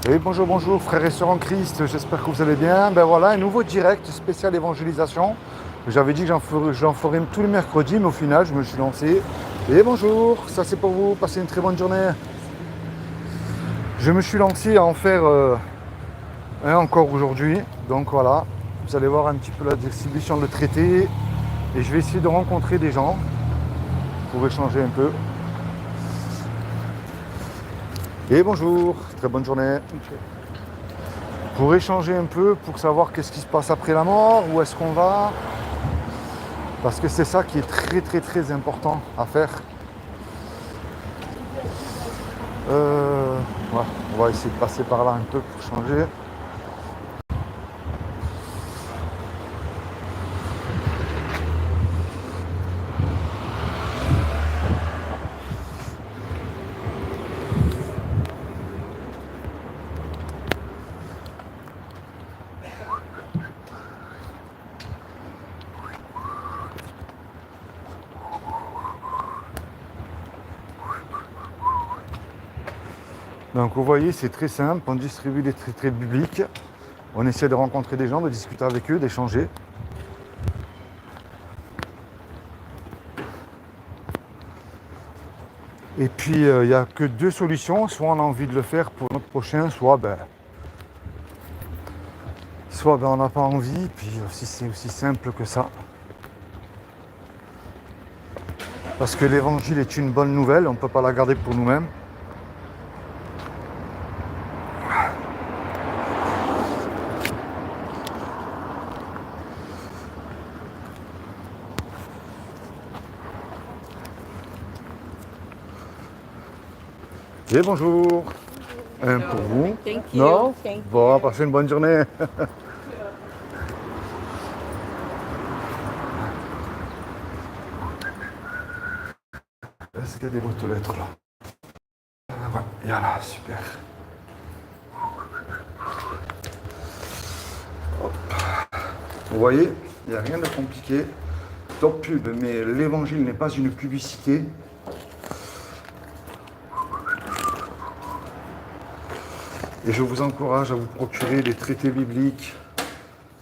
Oui, bonjour, bonjour, frères et sœurs en Christ, j'espère que vous allez bien. Ben voilà, un nouveau direct spécial évangélisation. J'avais dit que j'en ferais tous les mercredis, mais au final, je me suis lancé. Et bonjour, ça c'est pour vous, passez une très bonne journée. Je me suis lancé à en faire un encore aujourd'hui. Donc voilà, vous allez voir un petit peu la distribution de traité. Et je vais essayer de rencontrer des gens pour échanger un peu. Et bonjour, très bonne journée. Pour échanger un peu, pour savoir qu'est-ce qui se passe après la mort, où est-ce qu'on va. Parce que c'est ça qui est très très très important à faire. Ouais, on va essayer de passer par là un peu pour changer. Donc vous voyez, c'est très simple, on distribue des traités bibliques, on essaie de rencontrer des gens, de discuter avec eux, d'échanger. Et puis il n'y a que deux solutions, soit on a envie de le faire pour notre prochain, soit on n'a pas envie, puis c'est aussi simple que ça. Parce que l'évangile est une bonne nouvelle, on ne peut pas la garder pour nous-mêmes. Et bonjour. Un pour vous. Thank you. Non? Thank Bon, you. passez une bonne journée. Est-ce qu'il y a des boîtes aux lettres là? Ouais, il y a là, super. Hop. Vous voyez, il n'y a rien de compliqué. Top pub, mais l'évangile n'est pas une publicité. Et je vous encourage à vous procurer des traités bibliques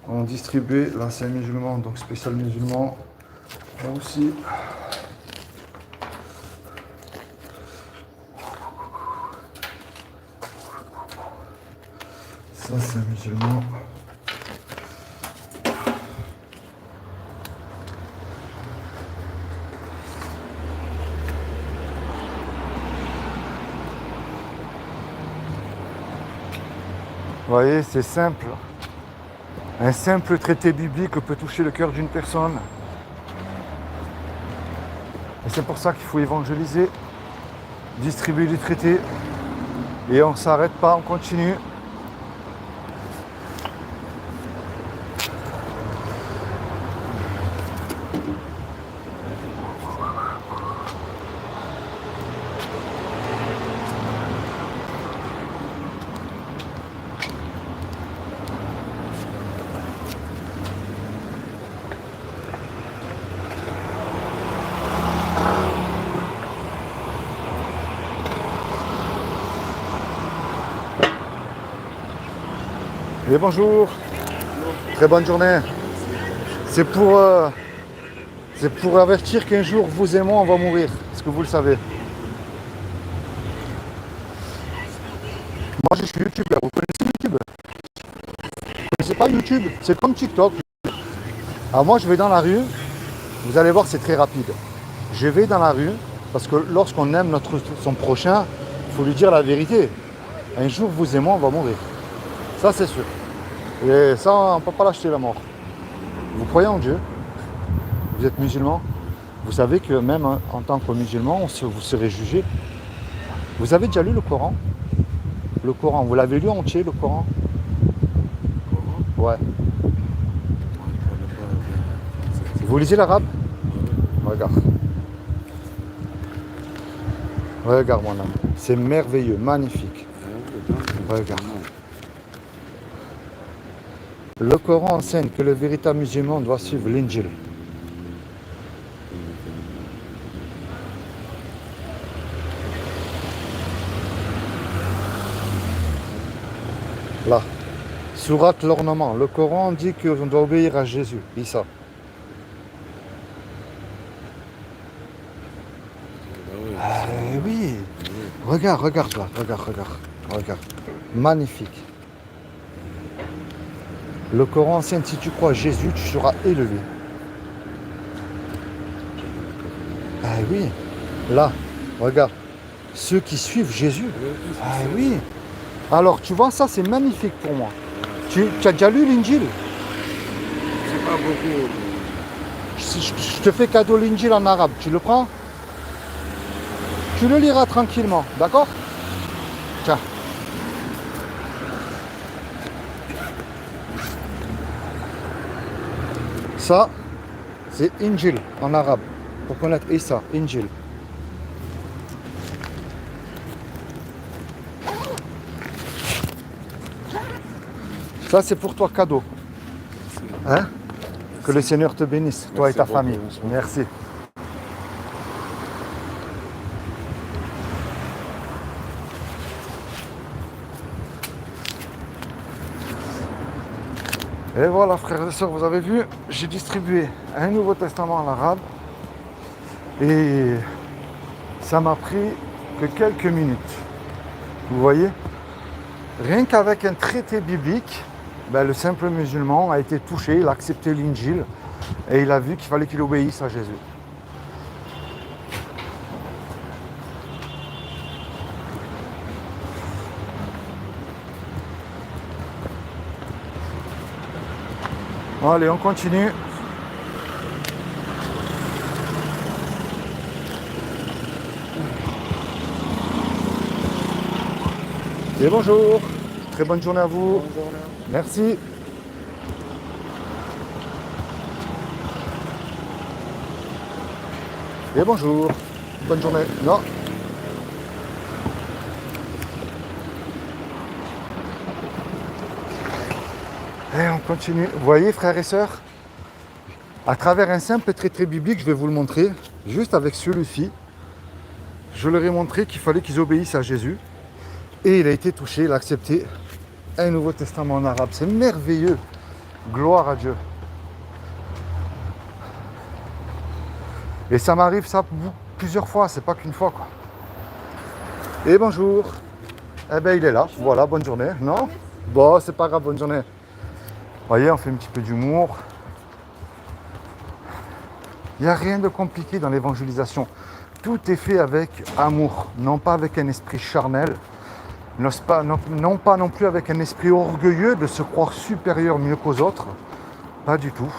en distribuer. Là, c'est un musulman, donc spécial musulman. Là aussi. Ça, c'est un musulman. Vous voyez, c'est simple. Un simple traité biblique peut toucher le cœur d'une personne. Et c'est pour ça qu'il faut évangéliser, distribuer des traités. Et on ne s'arrête pas, on continue. Et bonjour, très bonne journée. C'est pour avertir qu'un jour, vous et moi, on va mourir. Est-ce que vous le savez? Moi, je suis youtubeur. Vous connaissez YouTube? Vous connaissez pas YouTube? C'est comme TikTok. Alors moi, je vais dans la rue. Vous allez voir, c'est très rapide. Je vais dans la rue parce que lorsqu'on aime son prochain, il faut lui dire la vérité. Un jour, vous et moi, on va mourir. Ça, c'est sûr. Et ça, on ne peut pas l'acheter, la mort. Vous croyez en Dieu? Vous êtes musulman? Vous savez que même en tant que musulman, vous serez jugé. Vous avez déjà lu le Coran? Le Coran, vous l'avez lu entier, le Coran? Ouais. Vous lisez l'arabe? Regarde. Regarde, mon âme. C'est merveilleux, magnifique. Regarde. Le Coran enseigne que le véritable musulman doit suivre l'Injil. Là. Sourate l'ornement. Le Coran dit qu'on doit obéir à Jésus. Issa. Ah oui. Regarde, regarde là. Regarde. Magnifique. Le Coran enseigne, si tu crois à Jésus, tu seras élevé. Ah oui. Là, regarde. Ceux qui suivent Jésus. Ah oui. Alors, tu vois, ça, c'est magnifique pour moi. Tu as déjà lu l'Injil? C'est pas beaucoup. Je te fais cadeau l'Injil en arabe. Tu le prends? Tu le liras tranquillement, d'accord? Tiens. Ça, c'est Injil en arabe. Pour connaître Issa, Injil. Ça, c'est pour toi cadeau. Hein? Que le Seigneur te bénisse, toi et ta famille. Merci. Et voilà, frères et sœurs, vous avez vu, j'ai distribué un Nouveau Testament en arabe. Et ça m'a pris que quelques minutes. Vous voyez? Rien qu'avec un traité biblique, le simple musulman a été touché, il a accepté l'Injil et il a vu qu'il fallait qu'il obéisse à Jésus. Allez, on continue. Et bonjour, très bonne journée à vous. Bonjour. Merci. Et bonjour, bonne journée. Non. Et on continue. Vous voyez, frères et sœurs, à travers un simple traité biblique, je vais vous le montrer, juste avec celui-ci, je leur ai montré qu'il fallait qu'ils obéissent à Jésus. Et il a été touché, il a accepté un Nouveau Testament en arabe. C'est merveilleux. Gloire à Dieu. Et ça m'arrive ça plusieurs fois, c'est pas qu'une fois quoi. Et bonjour. Eh ben il est là, voilà, bonne journée. Non? Bon, c'est pas grave, bonne journée. Vous voyez, on fait un petit peu d'humour. Il n'y a rien de compliqué dans l'évangélisation. Tout est fait avec amour, non pas avec un esprit charnel. Non pas non plus avec un esprit orgueilleux de se croire supérieur mieux qu'aux autres, pas du tout,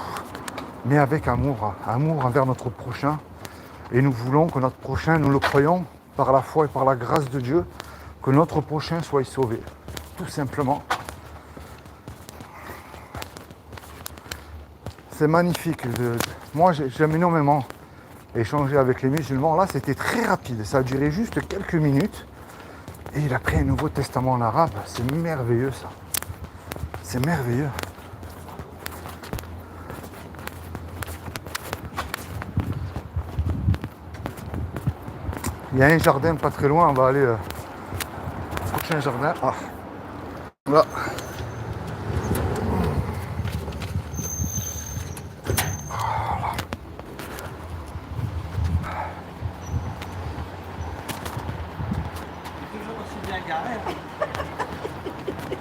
mais avec amour envers notre prochain. Et nous voulons que notre prochain, nous le croyons, par la foi et par la grâce de Dieu, que notre prochain soit sauvé, tout simplement. C'est magnifique. Moi, j'aime énormément échanger avec les musulmans. Là, c'était très rapide, ça a duré juste quelques minutes. Et il a pris un Nouveau Testament en arabe. C'est merveilleux ça. C'est merveilleux. Il y a un jardin pas très loin. On va aller au prochain jardin. Ah. Là.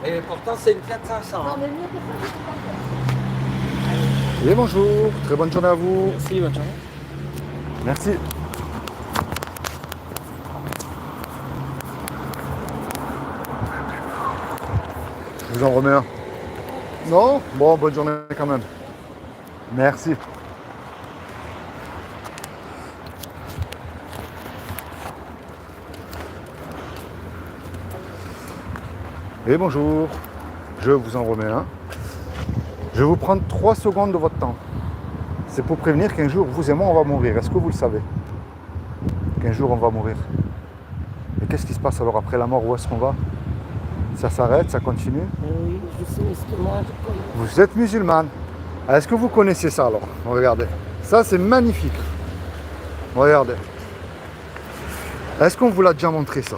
Et pourtant, c'est une 400. Non, mais mieux que ça, je sais pas. Et bonjour, très bonne journée à vous. Merci, bonne journée. Merci. Je vous en remets un. Non? Bon, bonne journée quand même. Merci. Et bonjour, je vous en remets un. Je vais vous prendre 3 secondes de votre temps. C'est pour prévenir qu'un jour, vous et moi, on va mourir. Est-ce que vous le savez? Qu'un jour, on va mourir. Et qu'est-ce qui se passe alors après la mort? Où est-ce qu'on va? Ça s'arrête, ça continue? Oui, je sais, mais moi, je connais. Vous êtes musulmane. Est-ce que vous connaissez ça alors? Regardez. Ça, c'est magnifique. Regardez. Est-ce qu'on vous l'a déjà montré ça?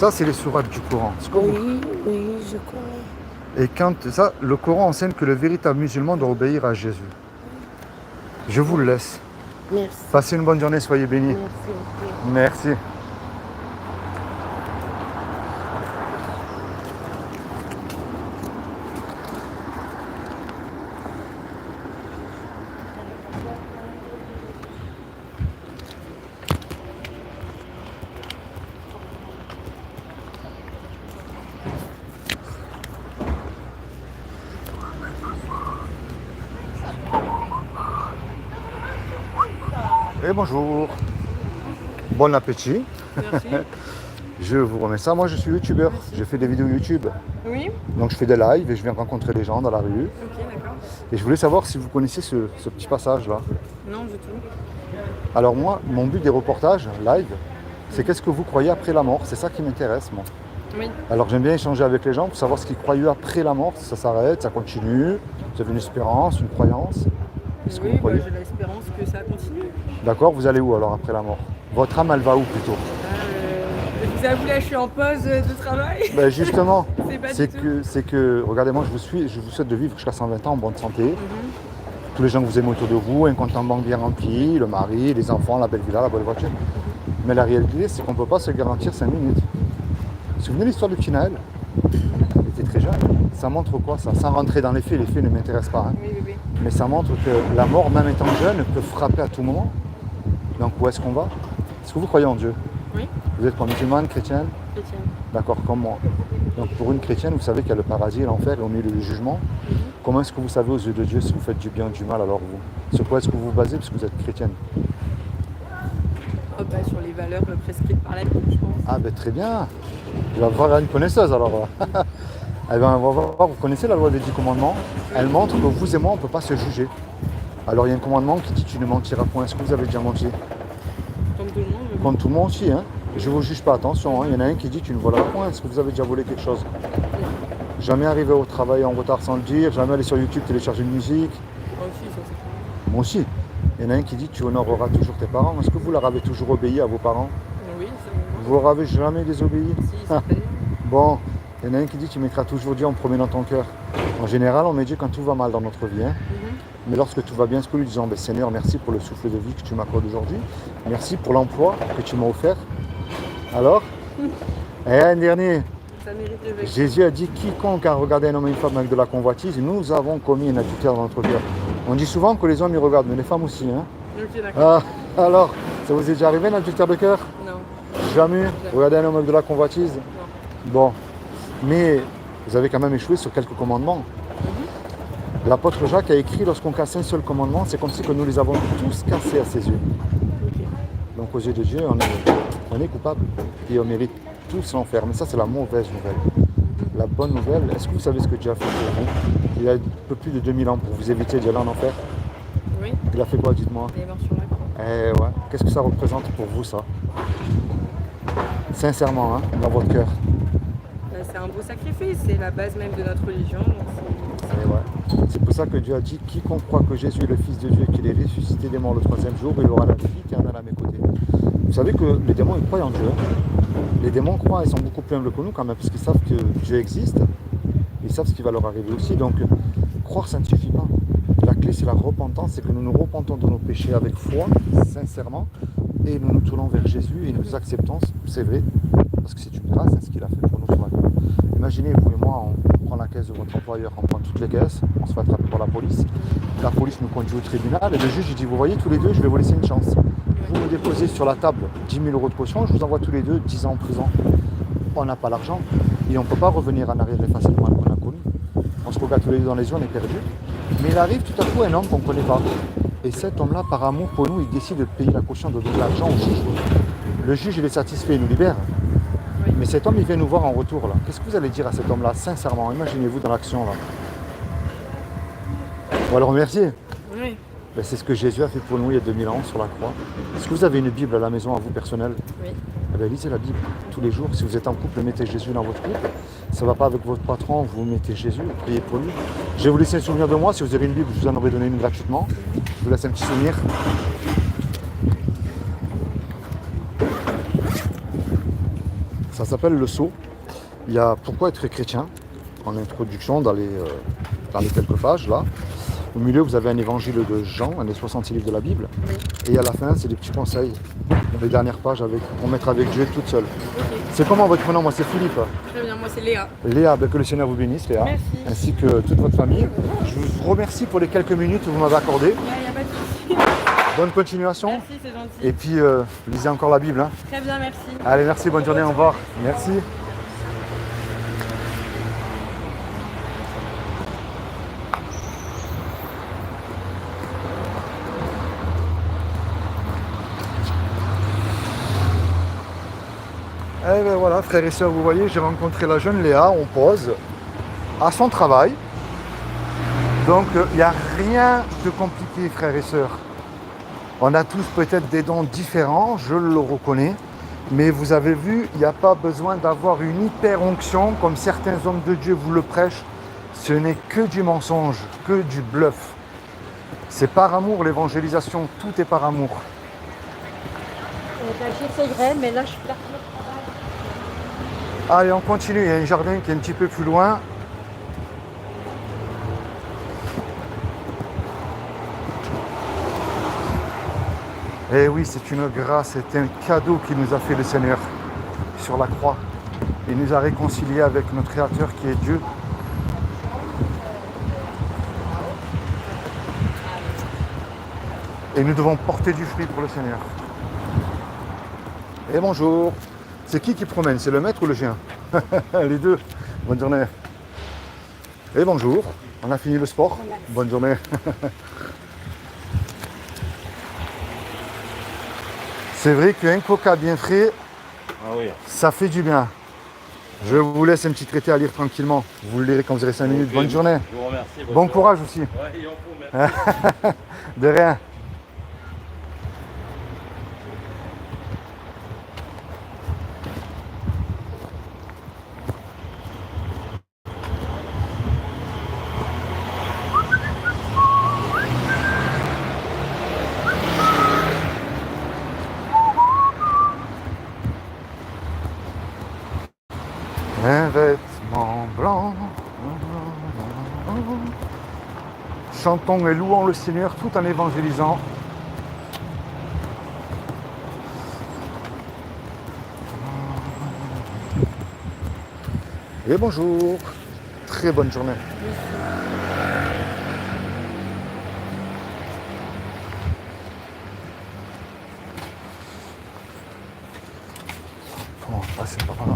Ça, c'est les sourates du Coran. Ce que vous- Oui, oui, je connais. Et quand ça, le Coran enseigne que le véritable musulman doit obéir à Jésus. Je vous le laisse. Merci. Passez une bonne journée, soyez bénis. Merci. Merci. Et bonjour. Bon appétit. Merci. Je vous remets ça. Moi, je suis youtubeur. Je fais des vidéos YouTube. Oui, Donc, je fais des lives et je viens rencontrer les gens dans la rue. ok, d'accord. Et je voulais savoir si vous connaissez ce petit passage-là. Non, du tout. Alors moi, mon but des reportages live, c'est qu'est-ce que vous croyez après la mort. C'est ça qui m'intéresse, moi. Oui, Alors j'aime bien échanger avec les gens pour savoir ce qu'ils croient après la mort. Si ça s'arrête, ça continue. Vous avez une espérance, une croyance. Qu'est-ce que vous oui, croyez j'ai l'espérance que ça continue. D'accord, vous allez où alors après la mort? Votre âme, elle va où plutôt? Je vous avoue, là, je suis en pause de travail. Ben justement, C'est pas c'est du tout. que, regardez-moi, je vous souhaite de vivre jusqu'à 120 ans en bonne santé. Mhm. Tous les gens que vous aimez autour de vous, un compte en banque bien rempli, le mari, les enfants, la belle villa, la belle voiture. Mais la réalité, c'est qu'on ne peut pas se garantir 5 minutes. Vous vous souvenez de l'histoire du petit Naël? Il était très jeune. Ça montre quoi ça? Sans rentrer dans les faits ne m'intéressent pas. Hein. Oui, oui, oui. Mais ça montre que la mort, même étant jeune, peut frapper à tout moment. Donc où est-ce qu'on va? Est-ce que vous croyez en Dieu? Oui, Vous êtes quoi, musulmane, chrétienne? chrétienne. D'accord, comme moi. Donc pour une chrétienne, vous savez qu'il y a le paradis et l'enfer et au milieu du jugement. Comment est-ce que vous savez aux yeux de Dieu si vous faites du bien ou du mal alors vous? Sur quoi est-ce que vous vous basez puisque vous êtes chrétienne? Oh, bah, sur les valeurs prescrites par la Bible, je pense. Ah ben très bien. Je vais voir une connaisseuse alors. Eh ben, on va voir, vous connaissez la loi des 10 commandements. Elle montre que vous et moi, on ne peut pas se juger. Alors il y a un commandement qui dit tu ne mentiras point. Est-ce que vous avez déjà menti? Comme tout le monde. Comme tout le monde aussi, hein. Je ne vous juge pas, attention. Hein. Il y en a un qui dit tu ne voleras point. Est-ce que vous avez déjà volé quelque chose? Jamais arrivé au travail en retard sans le dire, jamais aller sur YouTube télécharger une musique. Moi aussi, ça c'est. Moi aussi. Il y en a un qui dit tu honoreras toujours tes parents. Est-ce que vous leur avez toujours obéi à vos parents? Oui, c'est Vous leur avez jamais désobéi? Si, c'est Bon, il y en a un qui dit tu mettras toujours Dieu en premier dans ton cœur. En général, on met Dieu quand tout va mal dans notre vie. Hein. Mais lorsque tout va bien, est-ce que lui disant ben, Seigneur, merci pour le souffle de vie que tu m'accordes aujourd'hui. Merci pour l'emploi que tu m'as offert. Alors et un dernier. Ça mérite de vexer. Jésus a dit quiconque a regardé un homme et une femme avec de la convoitise, nous avons commis un adultère dans notre cœur. On dit souvent que les hommes y regardent, mais les femmes aussi. Hein. Ok, d'accord. Ah, alors, ça vous est déjà arrivé un adultère de cœur? Non. Jamais. Regardez un homme avec de la convoitise? Bon. Mais vous avez quand même échoué sur quelques commandements. L'apôtre Jacques a écrit lorsqu'on casse un seul commandement, c'est comme si que nous les avons tous cassés à ses yeux. Ok. Donc aux yeux de Dieu, on est coupable et on mérite tous l'enfer. Mais ça, c'est la mauvaise nouvelle. La bonne nouvelle, est-ce que vous savez ce que Dieu a fait pour vous? Il y a un peu plus de 2000 ans pour vous éviter d'y aller en enfer. Oui, Il a fait quoi, dites-moi? il est mort sur la croix. Eh ouais, qu'est-ce que ça représente pour vous, ça? Sincèrement, hein, dans votre cœur. Bah, c'est un beau sacrifice, c'est la base même de notre religion. Donc Eh ouais. C'est pour ça que Dieu a dit quiconque croit que Jésus est le Fils de Dieu et qu'il est ressuscité des morts le 3e jour, il aura la vie éternelle à mes côtés. Vous savez que les démons, ils croient en Dieu. Les démons croient, ils sont beaucoup plus humbles que nous quand même, parce qu'ils savent que Dieu existe. Ils savent ce qui va leur arriver aussi. Donc, croire, ça ne suffit pas. La clé, c'est la repentance, c'est que nous nous repentons de nos péchés avec foi, sincèrement, et nous nous tournons vers Jésus et nous acceptons, c'est vrai, parce que c'est une grâce, hein, ce qu'il a fait pour nous sur la croix. Imaginez, vous et moi, on prend la caisse de votre employeur, on prend toutes les caisses, on se fait attraper par la police nous conduit au tribunal, et le juge il dit, vous voyez, tous les deux, je vais vous laisser une chance. Vous me déposez sur la table 10 000 euros de caution, je vous envoie tous les deux 10 ans en prison. On n'a pas l'argent, et on ne peut pas revenir en arrière facilement qu'on a connu. On se regarde tous les deux dans les yeux, on est perdu. Mais il arrive tout à coup un homme qu'on ne connaît pas. Et cet homme-là, par amour pour nous, il décide de payer la caution, de donner l'argent au juge. Le juge, il est satisfait, il nous libère. Mais cet homme, il vient nous voir en retour. Là. Qu'est-ce que vous allez dire à cet homme-là, sincèrement? Imaginez-vous dans l'action. Là. On va le remercier. oui. Ben, c'est ce que Jésus a fait pour nous il y a 2000 ans sur la croix. Est-ce que vous avez une Bible à la maison, à vous, personnelle? Oui. Eh bien, lisez la Bible tous les jours. Si vous êtes en couple, mettez Jésus dans votre couple. Ça ne va pas avec votre patron, vous mettez Jésus, priez pour lui. Je vais vous laisser un souvenir de moi. Si vous avez une Bible, je vous en aurais donné une gratuitement. Je vous laisse un petit souvenir. Ça s'appelle le sceau. Il y a Pourquoi être chrétien en introduction dans les quelques pages là. Au milieu, vous avez un évangile de Jean, un des 66 livres de la Bible. Et à la fin, c'est des petits conseils. Dans les dernières pages pour mettre avec Dieu toute seule. Ok. C'est comment votre prénom? Moi, c'est Philippe. Très bien, moi c'est Léa. Léa, que le Seigneur vous bénisse, Léa. Merci. Ainsi que toute votre famille. Je vous remercie pour les quelques minutes que vous m'avez accordées. Il n'y a pas de souci. Bonne continuation. Merci, c'est gentil. Et puis, lisez encore la Bible. Hein. Très bien, merci. Allez, merci, bonne journée, au revoir. Merci. Et bien voilà, frères et sœurs, vous voyez, j'ai rencontré la jeune Léa, on pose, à son travail. Donc, il n'y a rien de compliqué, frères et sœurs. On a tous peut-être des dons différents, je le reconnais. Mais vous avez vu, il n'y a pas besoin d'avoir une hyper-onction comme certains hommes de Dieu vous le prêchent. Ce n'est que du mensonge, que du bluff. C'est par amour l'évangélisation, tout est par amour. J'essayerai, mais là je suis partie. Allez, on continue, il y a un jardin qui est un petit peu plus loin. Eh oui, c'est une grâce, c'est un cadeau qu'il nous a fait le Seigneur sur la croix. Il nous a réconciliés avec notre Créateur qui est Dieu. Et nous devons porter du fruit pour le Seigneur. Et bonjour. C'est qui promène? C'est le maître ou le chien? Les deux. Bonne journée. Et bonjour. On a fini le sport. Bonne journée. C'est vrai qu'un coca bien frais, ça fait du bien. Je vous laisse un petit traité à lire tranquillement. Vous le lirez quand vous aurez 5 minutes. Bonne journée. Je vous remercie. Bon courage aussi. Ouais, il en faut, merci. De rien. Un vêtement blanc. Chantons et louons le Seigneur tout en évangélisant. Et bonjour. Très bonne journée. On va passer par là.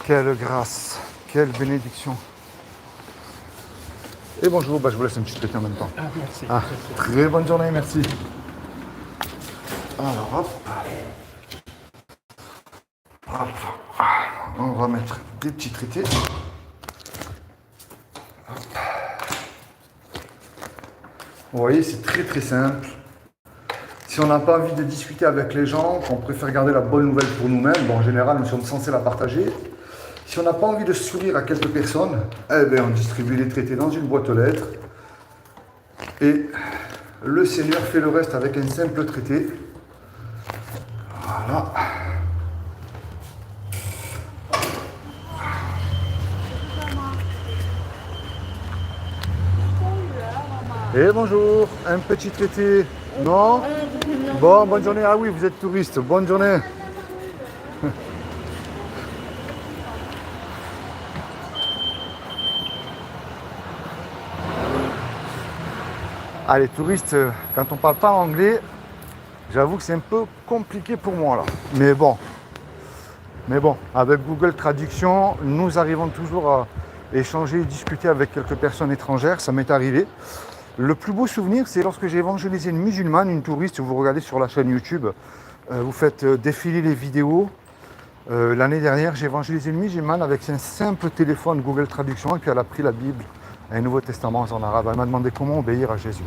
Quelle grâce, quelle bénédiction. Et bonjour, je vous laisse un petit traité en même temps. Merci. Très bonne journée, merci. Alors hop. Hop. On va mettre des petits traités. Hop. Vous voyez, c'est très très simple. Si on n'a pas envie de discuter avec les gens, qu'on préfère garder la bonne nouvelle pour nous-mêmes, en général, nous sommes censés la partager. Si on n'a pas envie de sourire à quelques personnes, on distribue les traités dans une boîte aux lettres. Et le Seigneur fait le reste avec un simple traité. Voilà. Et bonjour, un petit traité. Non? Bon, bonne journée. Ah oui, vous êtes touriste. Bonne journée. Ah, les touristes, quand on ne parle pas anglais, j'avoue que c'est un peu compliqué pour moi là. Mais bon, avec Google Traduction, nous arrivons toujours à échanger et discuter avec quelques personnes étrangères. Ça m'est arrivé. Le plus beau souvenir, c'est lorsque j'ai évangélisé une musulmane, une touriste. Vous regardez sur la chaîne YouTube, vous faites défiler les vidéos. L'année dernière, j'ai évangélisé une musulmane avec un simple téléphone Google Traduction et puis elle a pris la Bible, un Nouveau Testament en arabe. Elle m'a demandé comment obéir à Jésus.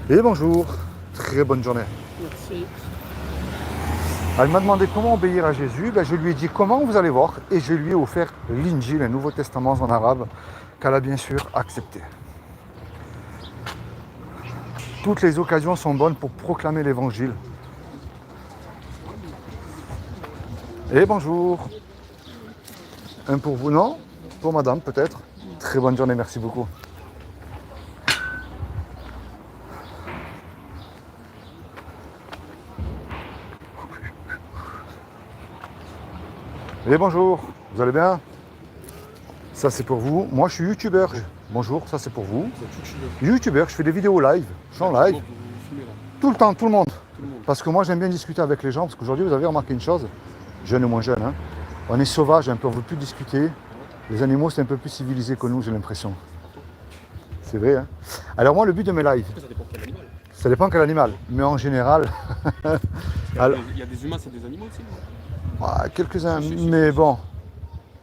Et bonjour, très bonne journée. Merci. Elle m'a demandé comment obéir à Jésus. Ben, je lui ai dit comment, vous allez voir. Et je lui ai offert l'Injil, le Nouveau Testament en arabe, qu'elle a bien sûr accepté. Toutes les occasions sont bonnes pour proclamer l'Évangile. Et bonjour. Un pour vous, non? Pour madame, peut-être. Très bonne journée, merci beaucoup. Et bonjour, vous allez bien? Ça c'est pour vous. Moi je suis youtubeur. Bonjour, ça c'est pour vous. Youtubeur, je fais des vidéos live. Je suis en live. Tout le temps, tout le monde. Parce que moi j'aime bien discuter avec les gens. Parce qu'aujourd'hui vous avez remarqué une chose, jeune ou moins jeune, hein, on est sauvage un peu, on ne veut plus discuter. Les animaux c'est un peu plus civilisé que nous, j'ai l'impression. C'est vrai, hein. Alors moi le but de mes lives, Ça dépend quel animal. ça dépend quel animal. Mais en général, alors, Il y a des humains, c'est des animaux aussi. quelques-uns, mais bon,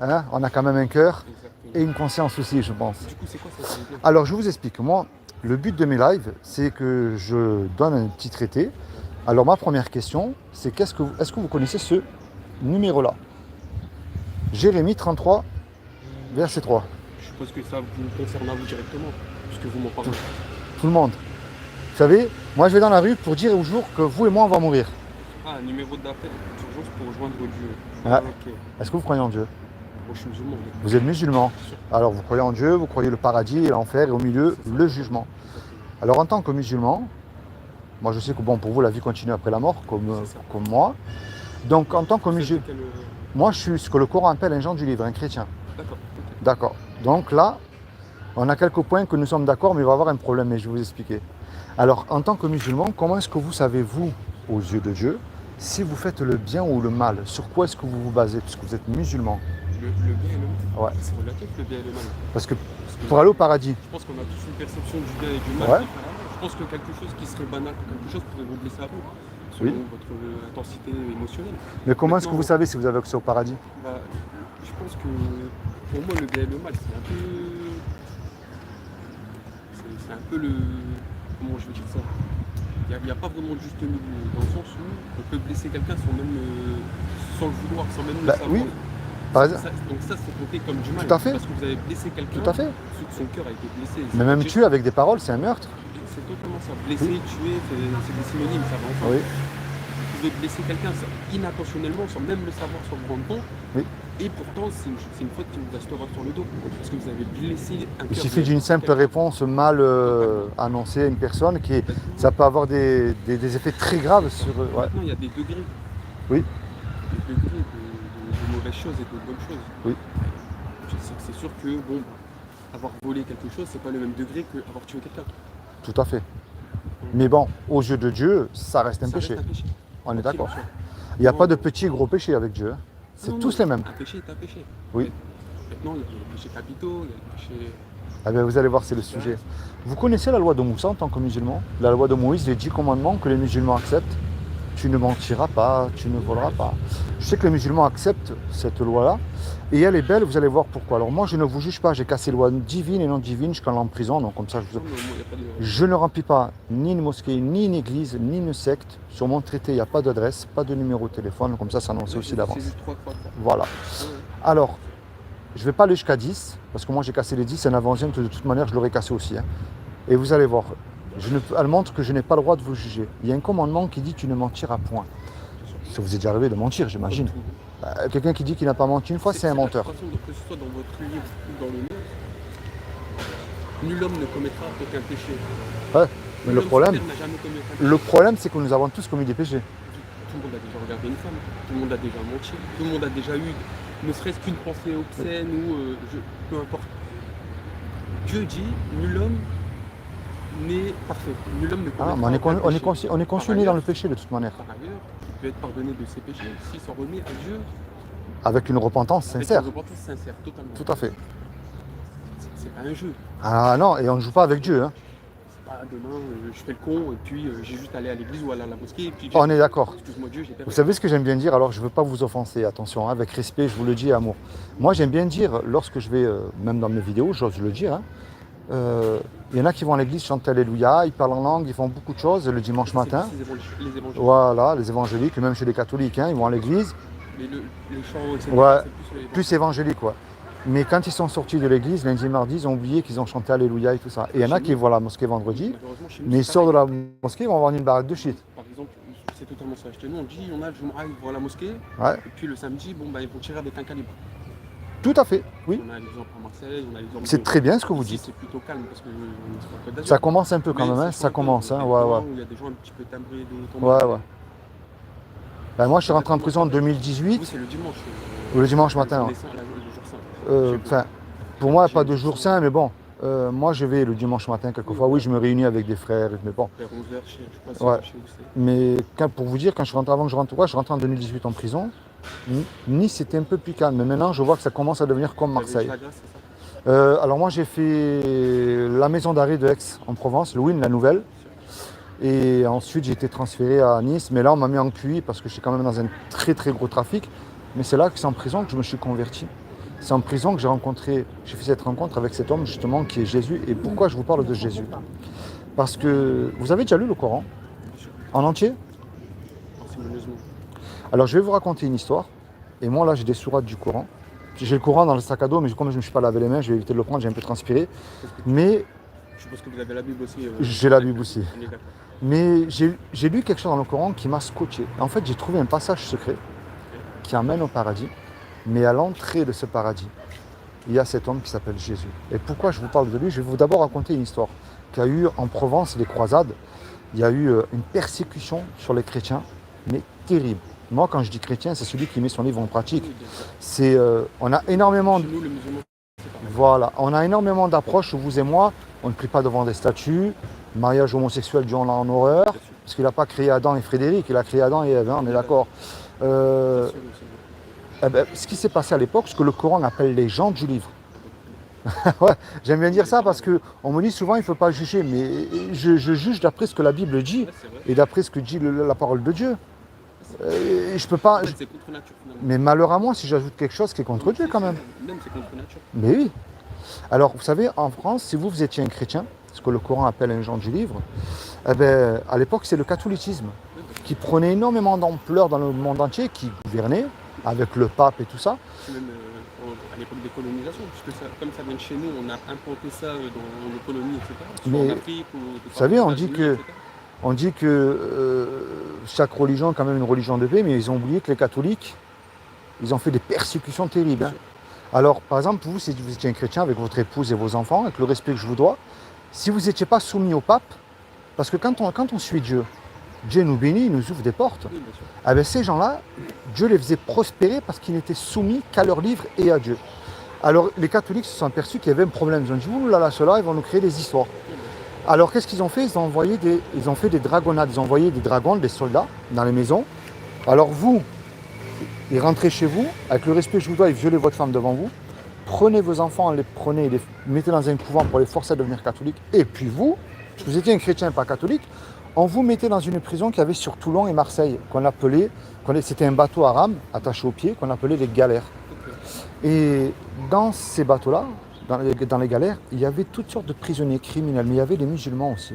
hein, on a quand même un cœur Exactement. et une conscience aussi, je pense. Du coup, c'est quoi ça? Alors, je vous explique. Moi, le but de mes lives, c'est que je donne un petit traité. Alors, ma première question, c'est est-ce que vous connaissez ce numéro-là? Jérémie 33, verset 3. Je suppose que ça vous concerne à vous directement, puisque vous m'en parlez. Tout le monde. Vous savez, moi, je vais dans la rue pour dire au jour que vous et moi, on va mourir. Ah, un numéro d'appel d'urgence pour rejoindre Dieu. Ah. Ok. Est-ce que vous croyez en Dieu? Moi, je suis musulman. donc. Vous êtes musulman. Bien sûr. Alors, vous croyez en Dieu, vous croyez le paradis et l'enfer, et au milieu, le jugement. Alors, en tant que musulman, moi, je sais que bon, pour vous, la vie continue après la mort, C'est ça. comme moi. Donc, en tant que Vous êtes de musulman, quel, moi, je suis ce que le Coran appelle un genre du livre, un chrétien. D'accord. Ok. D'accord. Donc là, on a quelques points que nous sommes d'accord, mais il va y avoir un problème, mais je vais vous expliquer. Alors, en tant que musulman, comment est-ce que vous savez, vous, aux yeux de Dieu, si vous faites le bien ou le mal? Sur quoi est-ce que vous vous basez, puisque vous êtes musulman? Le bien et le mal. Ouais. C'est relatif, le bien et le mal. Parce que Parce que pour aller au paradis, je pense qu'on a tous une perception du bien et du mal. Ouais. différemment. Je pense que quelque chose qui serait banal, quelque chose pourrait vous blesser à vous, selon Oui. votre intensité émotionnelle. mais comment est-ce que Maintenant- vous savez si vous avez accès au paradis? Bah, je pense que pour moi, le bien et le mal, c'est un peu. C'est un peu le. Comment je vais dire ça? Il n'y a pas vraiment de juste milieu, dans le sens où on peut blesser quelqu'un sans même sans le vouloir, sans même Bah, le savoir. oui. Par exemple, Donc ça, c'est compté comme du mal. Tout à fait. Parce que vous avez blessé quelqu'un, tout à fait. son cœur a été blessé. Mais même tuer avec des paroles, c'est un meurtre. C'est totalement ça. Blesser, tuer, c'est des synonymes, ça va ensemble. Oui. Vous pouvez blesser quelqu'un inintentionnellement, sans même le savoir, sans vous rendre compte. Oui. Et pourtant, c'est une faute qui vous restera sur le dos. Parce que vous avez blessé un Il cœur suffit de d'une simple quelqu'un. réponse mal annoncée à une personne ça peut avoir des effets très graves sur. Ouais. Maintenant, il y a des degrés. Oui. Des degrés de mauvaises choses et de bonnes choses. Oui. C'est sûr que, bon, avoir volé quelque chose, c'est pas le même degré qu'avoir tué quelqu'un. Tout à fait. Mais bon, aux yeux de Dieu, ça reste un Ça péché. reste un péché. On est Ok, d'accord. bien sûr. Il n'y a pas de petit et gros péché avec Dieu. Hein. C'est Non, tous non, les mêmes. Un péché est un péché. Oui. Maintenant, il y a les péchés capitaux, il y a les péchés. Ah ben, vous allez voir, c'est le sujet. Vous connaissez la loi de Moussa en tant que musulman? La loi de Moïse, les 10 commandements que les musulmans acceptent. Tu ne mentiras pas, tu ne voleras pas. Je sais que les musulmans acceptent cette loi-là. Et elle est belle, vous allez voir pourquoi. Alors moi, je ne vous juge pas, j'ai cassé les lois divines et non divines jusqu'à en prison. Donc comme ça, Non, mais au moins, il n'y a pas de. je ne remplis pas ni une mosquée, ni une église, ni une secte. Sur mon traité, il n'y a pas d'adresse, pas de numéro de téléphone. Comme ça, c'est annoncé aussi d'avance. C'est juste 3. Voilà. Ouais. Alors, je ne vais pas aller jusqu'à 10, parce que moi j'ai cassé les 10, un avant-zième, de toute manière je l'aurais cassé aussi. Hein. Et vous allez voir, elle montre que je n'ai pas le droit de vous juger. Il y a un commandement qui dit tu ne mentiras point. Ça vous est déjà arrivé de mentir, j'imagine. Quelqu'un qui dit qu'il n'a pas menti une fois, c'est un menteur. De toute façon, que ce soit dans votre livre ou dans le nôtre, nul homme ne commettra aucun péché. Ouais, mais Nul le homme problème, sur terre n'a jamais commis aucun péché. le problème c'est que nous avons tous commis des péchés. Tout le monde a déjà regardé une femme, tout le monde a déjà menti, tout le monde a déjà eu, ne serait-ce qu'une pensée obscène ou peu importe. Dieu dit, nul homme n'est parfait. Nul homme ne Ah, commettra mais aucun péché. on est conçu né dans le péché de toute manière. Par ailleurs, il peut être pardonné de ses péchés s'il s'en remet à Dieu Avec une repentance avec sincère. une repentance sincère, totalement. Tout à fait. C'est pas un jeu. Ah non, et on ne joue pas avec Dieu. Hein. C'est pas demain, je fais le con et puis j'ai juste allé à l'église ou aller à la mosquée et puis On est d'accord. excuse-moi Dieu, j'ai Vous perdu. savez ce que j'aime bien dire, alors je ne veux pas vous offenser, attention, hein, avec respect, je vous le dis, amour. Moi j'aime bien dire, lorsque je vais, même dans mes vidéos, j'ose le dire, hein, Il y en a qui vont à l'église chanter Alléluia, ils parlent en langue, ils font beaucoup de choses le dimanche matin. C'est les évangéliques. Voilà, les évangéliques, même chez les catholiques, hein, ils vont à l'église. Les chants, etc. Ouais, c'est plus les plus évangéliques, ouais. Mais quand ils sont sortis de l'église, lundi et mardi, ils ont oublié qu'ils ont chanté Alléluia et tout ça. Et il y en a qui vont à la mosquée vendredi, Malheureusement, chez nous, mais ils c'est sortent de pareil. la mosquée, ils vont avoir une baraque de shit. Par exemple, c'est totalement ça. Chez nous, on dit, on a le Jumu'ah, ils vont à la mosquée. Ouais, Et puis le samedi, bon, bah, ils vont tirer avec un calibre. tout à fait, oui. On a l'exemple à Marseille, on a l'exemple. C'est très bien ce que vous Ici, dites. c'est plutôt calme parce que on est sur la Côte d'Azur. Ça commence un peu quand Mais même, hein, c'est ça chaud, commence, hein, il y a ouais, des ouais. gens où il y a des gens un petit peu timbrés de ton Ouais, ouais. Ben, moi, je suis rentré en prison en Oui, 2018, c'est le dimanche. ou le dimanche matin. Ouais. Le jour saint. Enfin, pour moi, pas de jour saint, mais bon, moi, je vais le dimanche matin quelquefois. Oui, je me réunis avec des frères, mais bon. Vers 11h, je sais Ouais. pas chez où c'est. Mais pour vous dire, quand je rentre, avant que je rentre, ouais, je rentre en 2018 en prison. Nice, c'était un peu plus calme, mais maintenant, je vois que ça commence à devenir comme Marseille. Avec la glace, c'est ça. Alors moi, j'ai fait la maison d'arrêt de Aix en Provence, le Win, la nouvelle. Et ensuite, j'ai été transféré à Nice. Mais là, on m'a mis en QI parce que je suis quand même dans un très très gros trafic. Mais c'est là que c'est en prison que je me suis converti. C'est en prison que j'ai fait cette rencontre avec cet homme justement qui est Jésus. Et pourquoi je vous parle de Jésus? Parce que vous avez déjà lu le Coran en entier? Parcimonieusement. Alors je vais vous raconter une histoire. Et moi là, j'ai des sourates du Coran. J'ai le Coran dans le sac à dos, mais comme je ne me suis pas lavé les mains, je vais éviter de le prendre, j'ai un peu transpiré. Mais Je suppose que vous avez la Bible aussi. j'ai la Bible aussi. On est d'accord. Mais j'ai lu quelque chose dans le Coran qui m'a scotché. En fait, j'ai trouvé un passage secret qui amène au paradis. Mais à l'entrée de ce paradis, il y a cet homme qui s'appelle Jésus. Et pourquoi je vous parle de lui? Je vais vous d'abord raconter une histoire qu'il y a eu en Provence, les croisades. Il y a eu une persécution sur les chrétiens, mais terrible. Moi, quand je dis chrétien, c'est celui qui met son livre en pratique. Oui, bien sûr. On a énormément Chez nous, le musulman, c'est pareil. voilà, on a énormément d'approches, vous et moi. On ne prie pas devant des statues. Mariage homosexuel, Dieu en a en horreur. Bien sûr. Parce qu'il n'a pas créé Adam et Frédéric, il a créé Adam et Ève, hein, on est d'accord. Bien sûr, monsieur. Ce qui s'est passé à l'époque, ce que le Coran appelle les gens du livre. Ouais, j'aime bien dire ça parce qu'on me dit souvent il ne faut pas juger, mais je juge d'après ce que la Bible dit Ouais, c'est vrai. et d'après ce que dit la parole de Dieu. Et je peux pas. En fait, c'est contre nature finalement. Mais malheur à moi si j'ajoute quelque chose qui est contre Dieu quand même. Même c'est contre nature. Mais oui. Alors vous savez, en France, si vous étiez un chrétien, ce que le Coran appelle un gens du livre, eh ben, à l'époque c'est le catholicisme qui prenait énormément d'ampleur dans le monde entier, qui gouvernait avec le pape et tout ça. C'est même à l'époque des colonisations, puisque ça, comme ça vient de chez nous, on a implanté ça dans nos colonies, etc. Soit Mais en Afrique ou vous savez, on dit États-Unis, que- etc. On dit que chaque religion est quand même une religion de paix, mais ils ont oublié que les catholiques, ils ont fait des persécutions terribles. Hein. Alors, par exemple, vous, si vous étiez un chrétien avec votre épouse et vos enfants, avec le respect que je vous dois, si vous n'étiez pas soumis au pape, parce que quand on suit Dieu, Dieu nous bénit, il nous ouvre des portes. Oui, bien sûr. Ah ben, ces gens-là, Dieu les faisait prospérer parce qu'ils n'étaient soumis qu'à leur livre et à Dieu. Alors, les catholiques se sont aperçus qu'il y avait un problème. Ils ont dit, ouh là là, ceux-là, ils vont nous créer des histoires. Alors, qu'est-ce qu'ils ont fait? Ils ont fait des dragonnades. Ils ont envoyé des dragons, des soldats, dans les maisons. Alors, vous, ils rentraient chez vous, avec le respect que je vous dois, ils violaient votre femme devant vous. Prenez vos enfants, les prenez, les mettez dans un couvent pour les forcer à devenir catholiques. Et puis vous, si vous étiez un chrétien pas catholique, on vous mettait dans une prison qu'il y avait sur Toulon et Marseille, c'était un bateau à rame attaché au pied, qu'on appelait les galères. Et dans ces bateaux-là, dans les galères, il y avait toutes sortes de prisonniers criminels, mais il y avait les musulmans aussi.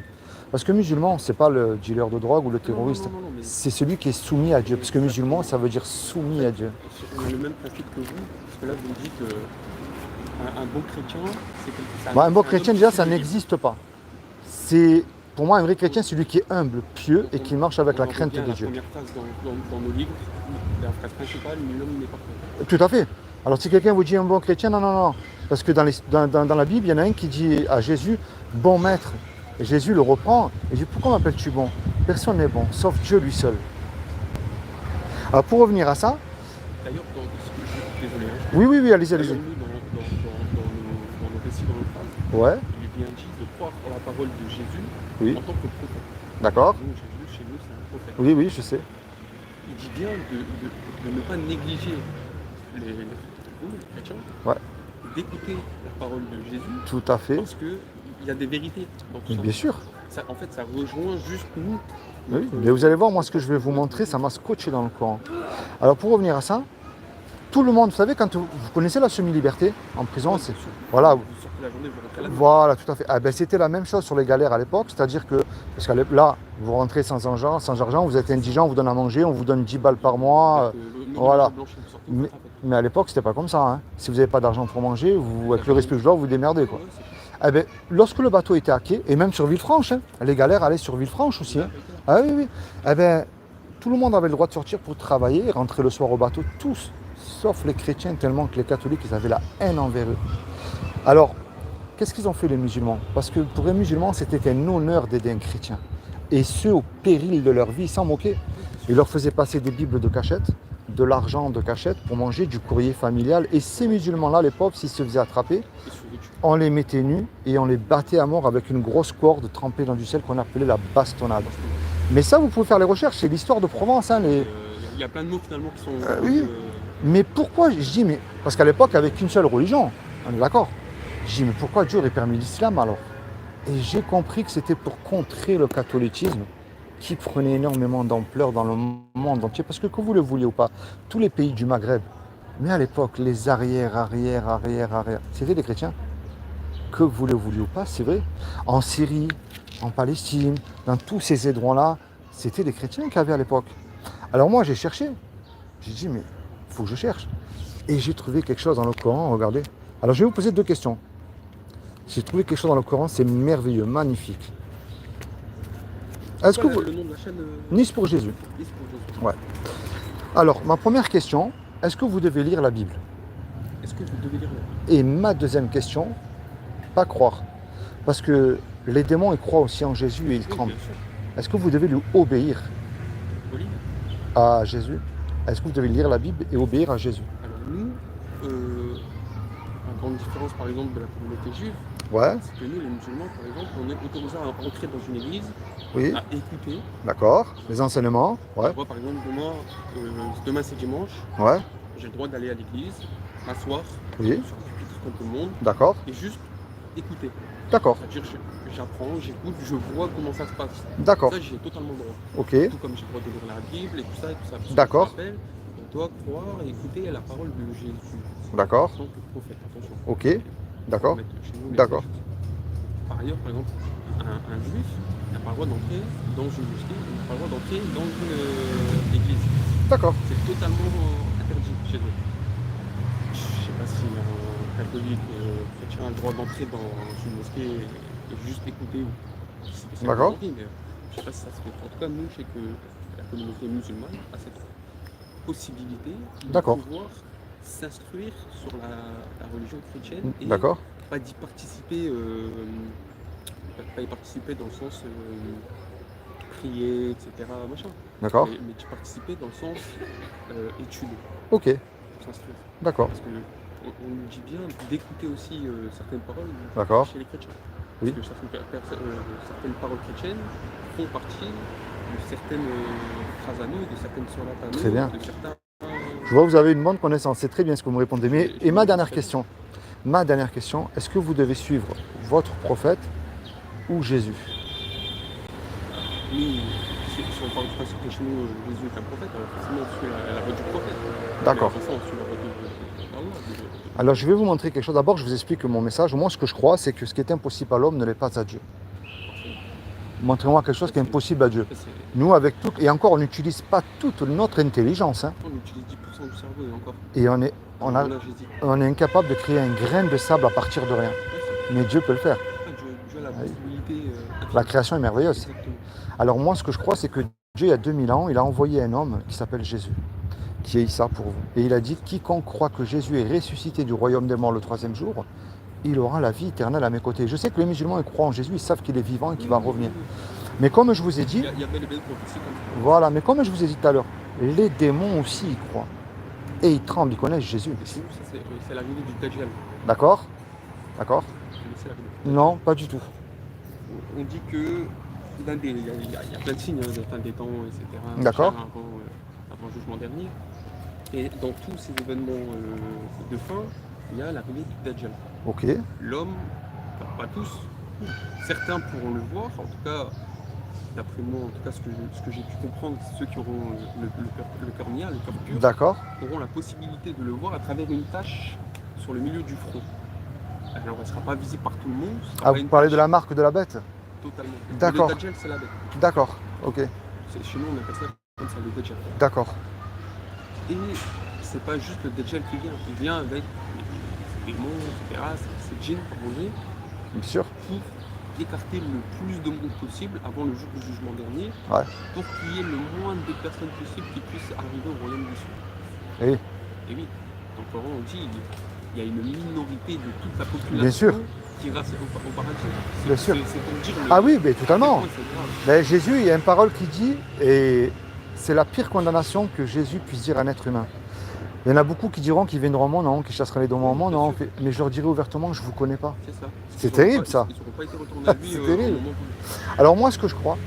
Parce que musulman, c'est pas le dealer de drogue ou le terroriste, Non, mais c'est celui qui est soumis à Dieu. Parce que musulman, ça veut dire soumis à Dieu. on a le même principe que vous, parce que là vous me dites un bon chrétien, c'est quelque chose. Bon, un bon chrétien, déjà, ça n'existe pas. Pour moi, un vrai chrétien, c'est celui qui est humble, pieux et qui marche avec la crainte de Dieu. La première phrase dans nos livres, la phrase principale, l'homme n'est pas parfait. Tout à fait. Alors si quelqu'un vous dit un bon chrétien, non. Parce que dans la Bible, il y en a un qui dit à Jésus, bon maître. Et Jésus le reprend et dit, pourquoi m'appelles-tu bon? Personne n'est bon, sauf Dieu lui seul. Alors pour revenir à ça, D'ailleurs, désolé, hein, oui, allez-y. d'ailleurs, nous, dans nos récits, dans nos phrases, Ouais, il est bien dit de croire en la parole de Jésus oui, en tant que prophète. d'accord. Nous, Jésus, chez nous, c'est un prophète. Oui, je sais. Il dit bien de ne pas négliger les chrétiens, Ouais. d'écouter la parole de Jésus, Tout à fait. parce qu'il y a des vérités dans tout Mais ça. bien sûr. En fait, ça rejoint juste nous. Oui, mais vous allez voir, moi, ce que je vais vous montrer, ça m'a scotché dans le Coran. Alors, pour revenir à ça, tout le monde, vous savez, quand vous connaissez la semi-liberté en prison, Ouais, c'est... bien sûr. Voilà, Vous sortez la journée, vous rentrez la nuit. voilà, tout à fait. Ah ben, c'était la même chose sur les galères à l'époque, c'est-à-dire que, parce que là, vous rentrez sans argent, vous êtes indigent, on vous donne à manger, on vous donne 10 balles par mois. Voilà. Mais, mais à l'époque, c'était pas comme ça, hein. Si vous n'avez pas d'argent pour manger, vous, avec le respect que je dois, vous vous démerdez, quoi. Eh ben, lorsque le bateau était hacké, et même sur Villefranche, hein, les galères allaient sur Villefranche aussi, hein. Ah oui, oui. Eh ben, tout le monde avait le droit de sortir pour travailler, rentrer le soir au bateau, tous, sauf les chrétiens, tellement que les catholiques, ils avaient la haine envers eux. Alors, qu'est-ce qu'ils ont fait les musulmans? Parce que pour les musulmans, c'était un honneur d'aider un chrétien. Et ce, au péril de leur vie, ils s'en moquaient. Ils leur faisaient passer des bibles de cachette, de l'argent de cachette pour manger du courrier familial. Et ces musulmans-là, les pauvres, s'ils se faisaient attraper, on les mettait nus et on les battait à mort avec une grosse corde trempée dans du sel qu'on appelait la bastonnade. Mais ça, vous pouvez faire les recherches, c'est l'histoire de Provence. Hein, Il y a plein de mots finalement qui sont... oui. Mais pourquoi, je dis, mais parce qu'à l'époque, il n'y avait qu'une seule religion, on est d'accord. Je dis, mais pourquoi Dieu aurait permis l'islam alors? Et j'ai compris que c'était pour contrer le catholicisme qui prenait énormément d'ampleur dans le monde entier. Parce que vous le vouliez ou pas, tous les pays du Maghreb, mais à l'époque, les arrière, c'était des chrétiens. Que vous le vouliez ou pas, c'est vrai. En Syrie, en Palestine, dans tous ces endroits-là, c'était des chrétiens qu'il y avait à l'époque. Alors moi, j'ai cherché. J'ai dit, mais il faut que je cherche. Et j'ai trouvé quelque chose dans le Coran, regardez. Alors je vais vous poser deux questions. J'ai trouvé quelque chose dans le Coran, c'est merveilleux, magnifique. Est-ce que vous... Le nom de la chaîne Nice pour Jésus. Nice pour Jésus. Ouais. Alors, ma première question, est-ce que vous devez lire la Bible? Est-ce que vous devez lire la Bible? Et ma deuxième question, pas croire. Parce que les démons, ils croient aussi en Jésus et ils tremblent. Bien sûr. Est-ce que vous devez lui obéir Oui. à Jésus? Est-ce que vous devez lire la Bible et obéir à Jésus? Alors nous, la grande différence par exemple de la communauté juive, Ouais, c'est que nous les musulmans par exemple, on est autorisé à rentrer dans une église, oui, à écouter. d'accord. Les enseignements, ouais, Moi par exemple, demain c'est dimanche, ouais, j'ai le droit d'aller à l'église, m'asseoir oui, sur un pupitre comme tout le monde d'accord, et juste écouter. d'accord, C'est-à-dire j'apprends, j'écoute, je vois comment ça se passe. d'accord, Ça j'ai totalement le droit. ok, Tout comme j'ai le droit de lire la Bible et tout ça. Parce que D'accord. je rappelle, on doit croire et écouter la parole de Jésus. d'accord, En tant que prophète, attention. ok, d'accord, Mettre chez nous les d'accord. textes. Par ailleurs, par exemple, un juif n'a pas le droit d'entrer dans une mosquée, il n'a pas le droit d'entrer dans une église. d'accord, C'est totalement interdit chez eux. Je ne sais pas si un catholique chrétien a le droit d'entrer dans une mosquée et juste écouter ou si c'est D'accord. interdit, mais je ne sais pas si ça se fait. En tout cas, nous, je sais que la communauté musulmane a cette possibilité de D'accord. pouvoir s'instruire sur la religion chrétienne et d'accord, pas d'y participer, pas y participer dans le sens prier, etc. Machin. d'accord, Mais d'y participer dans le sens étude, ok, s'instruire. d'accord, Parce qu'on nous dit bien d'écouter aussi certaines paroles d'accord, chez les chrétiens. Oui. Parce que certaines paroles chrétiennes font partie de certaines phrases à nous, de certaines sourates à nous, Très bien. de certains... Je vois que vous avez une bonne connaissance, c'est très bien ce que vous me répondez. Mais, et ma dernière question, est-ce que vous devez suivre votre prophète ou Jésus? Nous, si on parle du principe que chez nous, Jésus est un prophète, alors forcément on suit la voie du prophète. D'accord. Mais de toute façon, on suit la voie d'Allah. Alors je vais vous montrer quelque chose. D'abord, je vous explique mon message. Moi, ce que je crois, c'est que ce qui est impossible à l'homme ne l'est pas à Dieu. Montrez-moi quelque chose qui est impossible à Dieu. Après, Nous, avec tout, et encore, on n'utilise pas toute notre intelligence, hein, on utilise 10% du cerveau et encore. et Là, j'hésite. on est incapable de créer un grain de sable à partir de rien. Ouais, Mais Dieu peut le faire. Dieu a la possibilité. La création est merveilleuse. Exactement. Alors moi, ce que je crois, c'est que Dieu, il y a 2000 ans, il a envoyé un homme qui s'appelle Jésus, qui est Issa pour vous. Et il a dit, quiconque croit que Jésus est ressuscité du royaume des morts le 3e jour, il aura la vie éternelle à mes côtés. Je sais que les musulmans, ils croient en Jésus, ils savent qu'il est vivant et qu'il va revenir. Mais comme je vous ai dit, Il y a bel et bien de prophéties comme ça. voilà, mais comme je vous ai dit tout à l'heure, les démons aussi y croient. Et ils tremblent, ils connaissent Jésus. Et chez nous, ça, c'est l'arrivée du Dajjal. D'accord? D'accord? Vous connaissez l'arrivée. Non, pas du tout. On dit que il y a plein de signes de fin des temps, etc. D'accord. Avant le jugement dernier. Et dans tous ces événements de fin, il y a l'arrivée du Dajjal. Ok, L'homme, pas tous, certains pourront le voir, en tout cas, d'après moi, en tout cas, ce que j'ai pu comprendre, ceux qui auront le cœur nia, le cœur pur, D'accord. auront la possibilité de le voir à travers une tache sur le milieu du front. Alors, elle ne sera pas visible par tout le monde. ce sera Ah, pas vous une parlez de tache la marque de la bête? Totalement. D'accord. Le Dajjal, c'est la bête. D'accord, ok, Chez nous, on appelle ça comme ça, le Dajjal. d'accord. Et c'est pas juste le Dajjal qui vient. Il vient avec des démons, etc. C'est djinn, comme on dit, Bien sûr. pour écarter le plus de monde possible avant le jour du jugement dernier, Ouais. pour qu'il y ait le moins de personnes possible qui puissent arriver au royaume du Sud. Et Et oui, dans le Coran, on dit il y a une minorité de toute la population Bien sûr. qui ira au paradis. Bien sûr. C'est pour dire Ah oui, mais totalement. c'est grave. Mais Jésus, il y a une parole qui dit, et c'est la pire condamnation que Jésus puisse dire à un être humain. Il y en a beaucoup qui diront qu'ils viendront au monde, non, qui chasseraient les démons au monde, non, mais je leur dirai ouvertement, je ne vous connais pas. C'est ça. C'est Ils auront terrible, pas- ça. Ils n'auront pas été retournés à lui C'est au terrible. moment voulu. Alors moi, ce que je crois,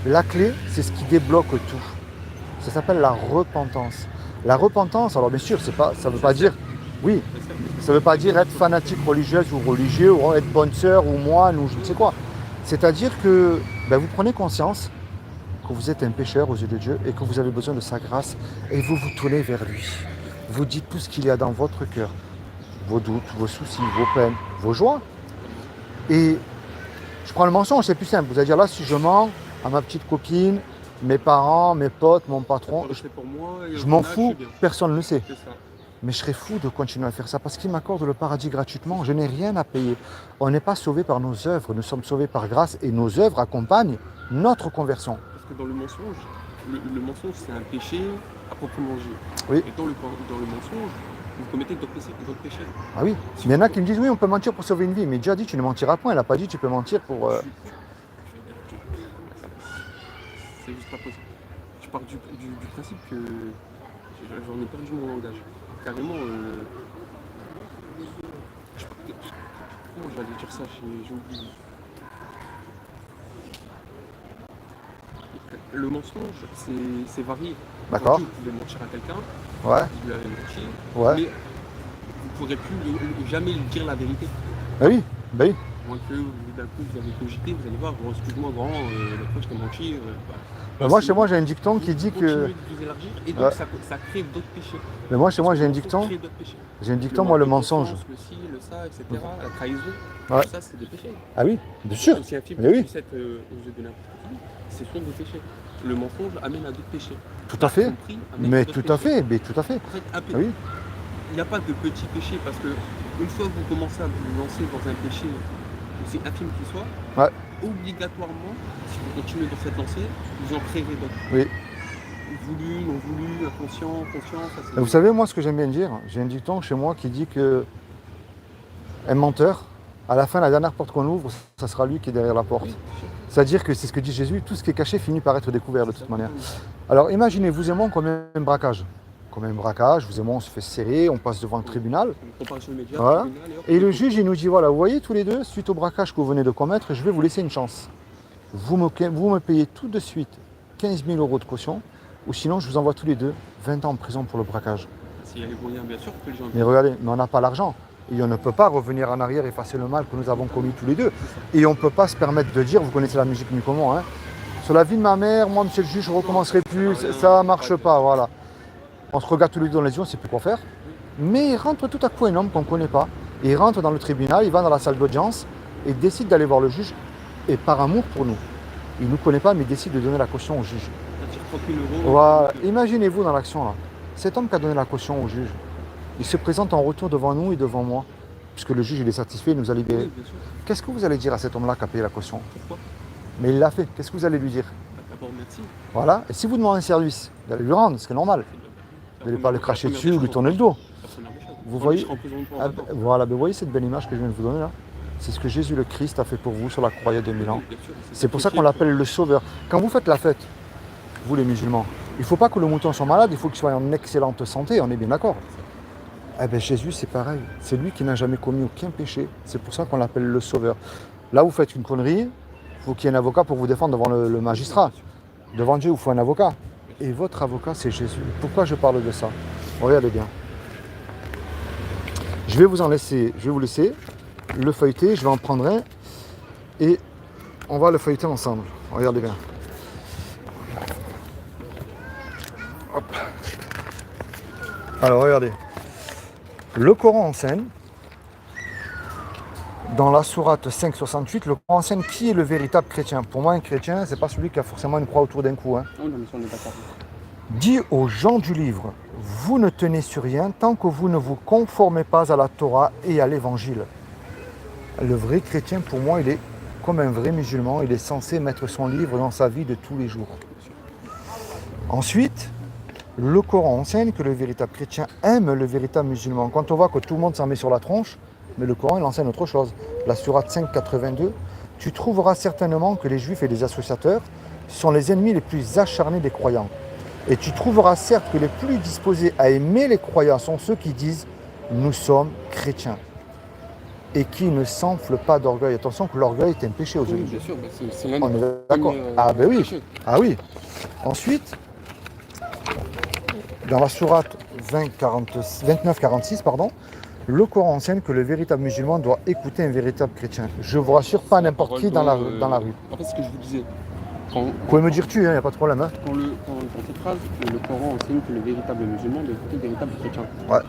la clé, c'est ce qui débloque tout. Ça s'appelle la repentance. La repentance, alors bien sûr, ça ne veut pas dire, oui, C'est ça. ça ne veut pas dire être fanatique religieuse ou religieux, ou être bonne sœur ou moine ou je ne sais quoi. C'est-à-dire que ben, vous prenez conscience que vous êtes un pécheur aux yeux de Dieu et que vous avez besoin de sa grâce et vous vous tournez vers lui. Vous dites tout ce qu'il y a dans votre cœur, vos doutes, vos soucis, vos peines, vos joies. Et je prends le mensonge, c'est plus simple. Vous allez dire là, si je mens à ma petite copine, mes parents, mes potes, mon patron, C'est pour moi. Et je au m'en final, fous, je suis bien. personne ne le sait. C'est ça. Mais je serais fou de continuer à faire ça parce qu'il m'accorde le paradis gratuitement. Je n'ai rien à payer. On n'est pas sauvé par nos œuvres, nous sommes sauvés par grâce et nos œuvres accompagnent notre conversion. Parce que dans le mensonge, le mensonge, c'est un péché à proprement dit. Oui. Et dans le mensonge, vous commettez d'autres péchés. Ah oui, mais il y en a qui me disent oui, on peut mentir pour sauver une vie. Mais Dieu a dit tu ne mentiras point. Il n'a pas dit tu peux mentir pour. C'est juste pas possible. Je pars du principe que j'en ai perdu mon langage. Carrément, comment je vais aller dire ça, j'ai oublié. Le mensonge, c'est varié. D'accord. Vous pouvez mentir à quelqu'un, Ouais, vous lui avez menti, ouais. mais vous ne pourrez plus jamais lui dire la vérité. Bah oui, bah oui. Moins que d'un coup vous avez cogité, vous allez voir, bon, excuse-moi grand, la fois je t'ai menti. Mais moi, chez moi, j'ai un dicton qui dit que. Continuez de vous élargir et donc Ouais. ça crée d'autres péchés. Mais moi, chez moi, j'ai un Le mensonge dicton. crée d'autres péchés. J'ai un dicton, moi, le manque de mensonge. confiance, Le ci, le ça, etc. La trahison, Ouais. tout ça c'est des péchés. Ah oui, bien sûr. Même si un film Mais oui. puisse être aux yeux de n'importe qui, ce sont des péchés. Le mensonge amène à d'autres péchés. Tout à fait. Compris, amène Mais à d'autres tout à péchés. fait, mais tout à fait. En fait, Ah oui. il n'y a pas de petits péchés parce que une fois que vous commencez à vous lancer dans un péché, aussi infime qu'il soit, Ouais. obligatoirement, si vous continuez dans cette lancée, vous en créerez d'autres. Oui. Voulu, non voulu, inconscient, conscient. Ça, c'est- Et vous savez, moi, ce que j'aime bien dire, j'ai un dicton chez moi qui dit que un menteur, à la fin, la dernière porte qu'on ouvre, ça sera lui qui est derrière la porte. Oui, C'est-à-dire que c'est ce que dit Jésus, tout ce qui est caché finit par être découvert de toute ça. manière. Alors imaginez, vous et moi, on commet un braquage. On commet un braquage, vous et moi, on se fait serrer, on passe devant le tribunal. Une comparaison immédiate, Voilà. tribunal, hop, Et le juge, il nous dit, voilà, vous voyez tous les deux, suite au braquage que vous venez de commettre, je vais vous laisser une chance. Vous me payez tout de suite 15 000 € de caution, ou sinon je vous envoie tous les deux 20 ans en prison pour le braquage. S'il y a les moyens, bien sûr, que les gens. Mais regardez, mais on n'a pas l'argent. Et on ne peut pas revenir en arrière et effacer le mal que nous avons commis tous les deux. Et on ne peut pas se permettre de dire, vous connaissez la musique mieux que moi, hein, sur la vie de ma mère, moi, monsieur le juge, je ne recommencerai plus, ça ne marche pas, voilà. On se regarde tous les deux dans les yeux, on ne sait plus quoi faire. Mais il rentre tout à coup un homme qu'on ne connaît pas. Et il rentre dans le tribunal, il va dans la salle d'audience et décide d'aller voir le juge. Et par amour pour nous. Il ne nous connaît pas, mais il décide de donner la caution au juge. C'est-à-dire 30 000 €. Voilà. Imaginez-vous dans l'action là. Cet homme qui a donné la caution au juge, il se présente en retour devant nous et devant moi. Puisque le juge il est satisfait, il nous a libérés. Oui, bien sûr. Qu'est-ce que vous allez dire à cet homme-là qui a payé la caution? Pourquoi? Mais il l'a fait. Qu'est-ce que vous allez lui dire? D'abord, merci. Voilà. Et si vous demandez un service, vous allez lui rendre, ce qui est normal. Vous n'allez pas le cracher dessus ou lui tourner le dos. Vous voyez? Ah, ben, voilà, vous voyez cette belle image que je viens de vous donner là? C'est ce que Jésus le Christ a fait pour vous sur la croix il y a 2000 ans. C'est pour ça qu'on l'appelle le Sauveur. Quand vous faites la fête, vous les musulmans, il ne faut pas que le mouton soit malade, il faut qu'il soit en excellente santé, on est bien d'accord. Eh bien Jésus c'est pareil, c'est lui qui n'a jamais commis aucun péché, c'est pour ça qu'on l'appelle le Sauveur. Là vous faites une connerie, il faut qu'il y ait un avocat pour vous défendre devant le magistrat. Devant Dieu il faut un avocat. Et votre avocat c'est Jésus. Pourquoi je parle de ça? Regardez bien. Je vais vous laisser le feuilleter, je vais en prendre un et on va le feuilleter ensemble. Regardez bien. Hop. Alors regardez, le Coran enseigne, dans la sourate 5,68, le Coran enseigne qui est le véritable chrétien. Pour moi, un chrétien, c'est pas celui qui a forcément une croix autour d'un cou. Hein. Oh non, mais ça, on est d'accord. Dit aux gens du livre, vous ne tenez sur rien tant que vous ne vous conformez pas à la Torah et à l'Évangile. Le vrai chrétien, pour moi, il est comme un vrai musulman, il est censé mettre son livre dans sa vie de tous les jours. Ensuite, le Coran enseigne que le véritable chrétien aime le véritable musulman. Quand on voit que tout le monde s'en met sur la tronche, mais le Coran il enseigne autre chose. La sourate 5,82, tu trouveras certainement que les juifs et les associateurs sont les ennemis les plus acharnés des croyants. Et tu trouveras certes que les plus disposés à aimer les croyants sont ceux qui disent « nous sommes chrétiens » et qui ne s'enflent pas d'orgueil. Attention que l'orgueil est un péché aux yeux Oui, de Dieu. bien sûr, bah, c'est l'un On des est d'accord. Ah ben oui. péchés. Ah oui. Ensuite, dans la sourate 29-46, le Coran enseigne que le véritable musulman doit écouter un véritable chrétien. Je vous rassure, pas n'importe qui dans la rue. En fait, ce que je vous disais, quand, Vous pouvez me dire tu, il n'y a pas de problème. Hein. dans cette phrase, le Coran enseigne que le véritable musulman doit écouter le véritable chrétien. Ouais.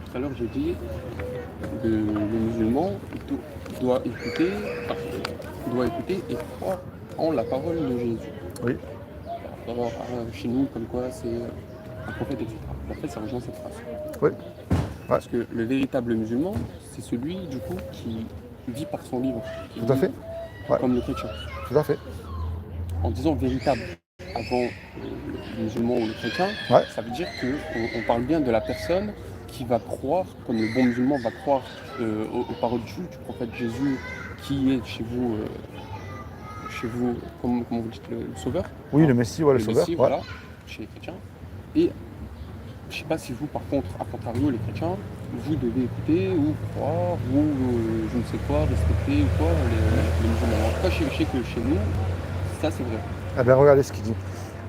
Tout à l'heure, j'ai dit que le musulman doit écouter et croire en la parole de Jésus. Oui. Par rapport à chez nous, comme quoi c'est un prophète, etc. En fait, ça rejoint cette phrase. Oui. Parce que le véritable musulman, c'est celui, du coup, qui vit par son livre. Qui Tout à vit fait. Ouais. Comme le chrétien. Tout à fait. En disant véritable avant le musulman ou le chrétien, Ouais. ça veut dire qu'on parle bien de la personne qui va croire, comme le bon musulman va croire aux paroles du prophète Jésus, qui est chez vous, comment vous dites, le sauveur. Oui, le Messie, ouais, le sauveur. Messie, Ouais. voilà, chez les chrétiens. Et je ne sais pas si vous, par contre, à contrario, les chrétiens, vous devez écouter ou croire ou je ne sais quoi, respecter ou quoi les musulmans. En tout cas, je sais que chez nous, ça c'est vrai. Eh bien, regardez ce qu'il dit.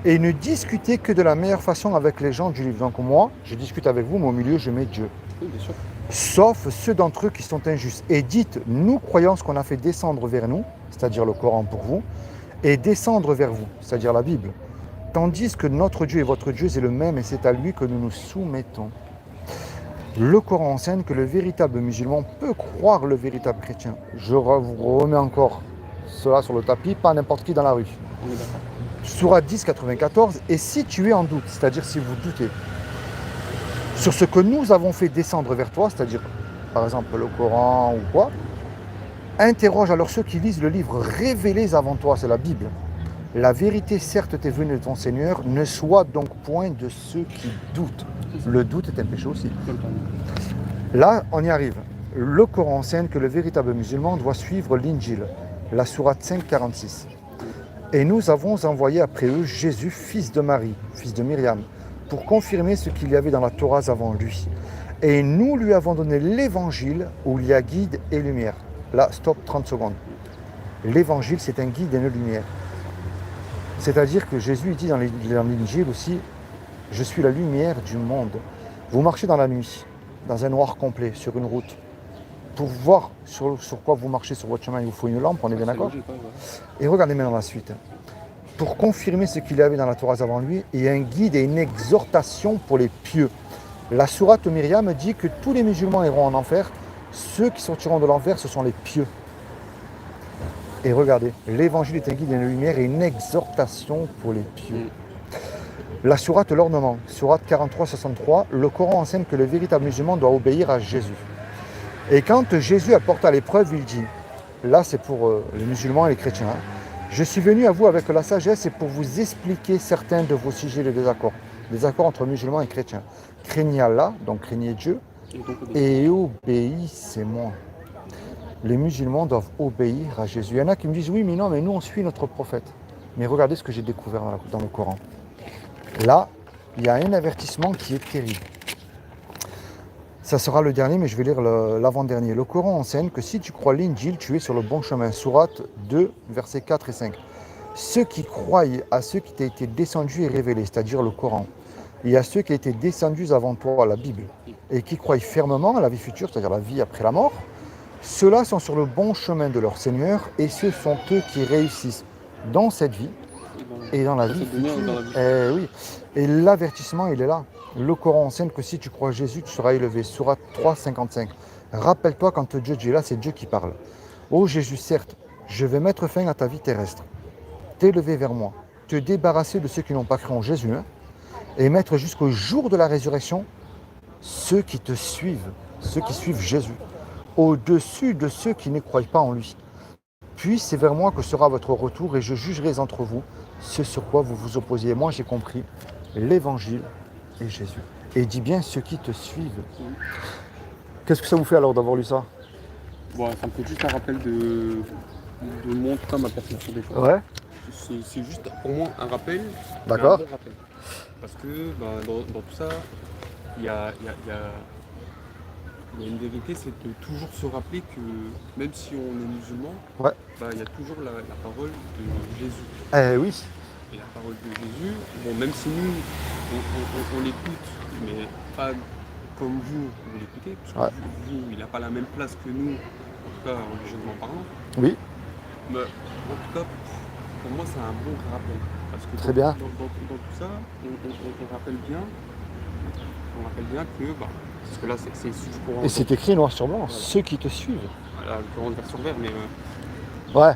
Et ne discutez que de la meilleure façon avec les gens du livre. Donc moi, je discute avec vous, mais au milieu, je mets Dieu. Oui, bien sûr. Sauf ceux d'entre eux qui sont injustes. Et dites, nous croyons ce qu'on a fait descendre vers nous, c'est-à-dire le Coran pour vous, et descendre vers vous, c'est-à-dire la Bible. Tandis que notre Dieu et votre Dieu est le même et c'est à lui que nous nous soumettons. Le Coran enseigne que le véritable musulman peut croire le véritable chrétien. Je vous remets encore cela sur le tapis, pas n'importe qui dans la rue. On est d'accord. Sourate 10, 94, et si tu es en doute, c'est-à-dire si vous doutez, sur ce que nous avons fait descendre vers toi, c'est-à-dire par exemple le Coran ou quoi, interroge alors ceux qui lisent le livre révélé avant toi, c'est la Bible. La vérité certes t'est venue de ton Seigneur, ne sois donc point de ceux qui doutent. Le doute est un péché aussi. Là, on y arrive. Le Coran enseigne que le véritable musulman doit suivre l'Injil, la sourate 5, 46. Et nous avons envoyé après eux Jésus, fils de Marie, fils de Myriam, pour confirmer ce qu'il y avait dans la Torah avant lui. Et nous lui avons donné l'évangile où il y a guide et lumière. Là, stop, 30 secondes. L'évangile, c'est un guide et une lumière. C'est-à-dire que Jésus dit dans l'Injil aussi, je suis la lumière du monde. Vous marchez dans la nuit, dans un noir complet, sur une route. Pour voir sur quoi vous marchez sur votre chemin, il vous faut une lampe, on est bien d'accord ? Et regardez maintenant la suite. Pour confirmer ce qu'il y avait dans la Torah avant lui, et un guide et une exhortation pour les pieux. La sourate Myriam dit que tous les musulmans iront en enfer. Ceux qui sortiront de l'enfer, ce sont les pieux. Et regardez, l'évangile est un guide et une lumière et une exhortation pour les pieux. La sourate l'ornement, sourate 43-63, le Coran enseigne que le véritable musulman doit obéir à Jésus. Et quand Jésus apporte à l'épreuve, il dit, là c'est pour les musulmans et les chrétiens, hein, je suis venu à vous avec la sagesse et pour vous expliquer certains de vos sujets de désaccord. Des accords entre musulmans et chrétiens. Craignez Allah, donc craignez Dieu, et obéissez-moi. Les musulmans doivent obéir à Jésus. Il y en a qui me disent, oui mais non, mais nous on suit notre prophète. Mais regardez ce que j'ai découvert dans le Coran. Là, il y a un avertissement qui est terrible. Ça sera le dernier, mais je vais lire l'avant-dernier. Le Coran enseigne que si tu crois l'Injil, tu es sur le bon chemin. Sourate 2, versets 4 et 5. Ceux qui croient à ceux qui t'ont été descendus et révélés, c'est-à-dire le Coran, et à ceux qui ont été descendus avant toi, la Bible, et qui croient fermement à la vie future, c'est-à-dire la vie après la mort, ceux-là sont sur le bon chemin de leur Seigneur, et ce sont eux qui réussissent dans cette vie et dans la dans vie cette lumière et dans la vie. future. Oui. Et l'avertissement, il est là. Le Coran enseigne que si tu crois en Jésus, tu seras élevé. Surat 3, 55. Rappelle-toi, quand Dieu dit là, c'est Dieu qui parle. Ô Jésus, certes, je vais mettre fin à ta vie terrestre, t'élever vers moi, te débarrasser de ceux qui n'ont pas cru en Jésus, hein, et mettre jusqu'au jour de la résurrection ceux qui te suivent, ceux qui suivent Jésus, au-dessus de ceux qui ne croient pas en lui. Puis c'est vers moi que sera votre retour et je jugerai entre vous ce sur quoi vous vous opposiez. Moi j'ai compris l'évangile et Jésus. Et il dit bien ceux qui te suivent. Qu'est-ce que ça vous fait alors d'avoir lu ça? Bon, ça me fait juste un rappel de mon, en tout cas, ma perception des choses. Ouais, C'est juste pour moi un rappel. D'accord. Un bon rappel. Parce que dans tout ça, il y a une vérité, c'est de toujours se rappeler que même si on est musulman, Ouais. il y a toujours la parole de Jésus. oui, Et la parole de Jésus, bon, même si nous, on l'écoute, mais pas comme vous l'écoutez, parce que Ouais. vous, il n'a pas la même place que nous, en tout cas religieusement parlant. oui, Mais en tout cas, pour moi, c'est un bon rappel. Parce que Très bien. Dans tout ça, on rappelle bien que, parce que là, c'est juste pour... et c'est écrit noir sur blanc, ceux qui te suivent. Voilà, le version vert, mais Ouais,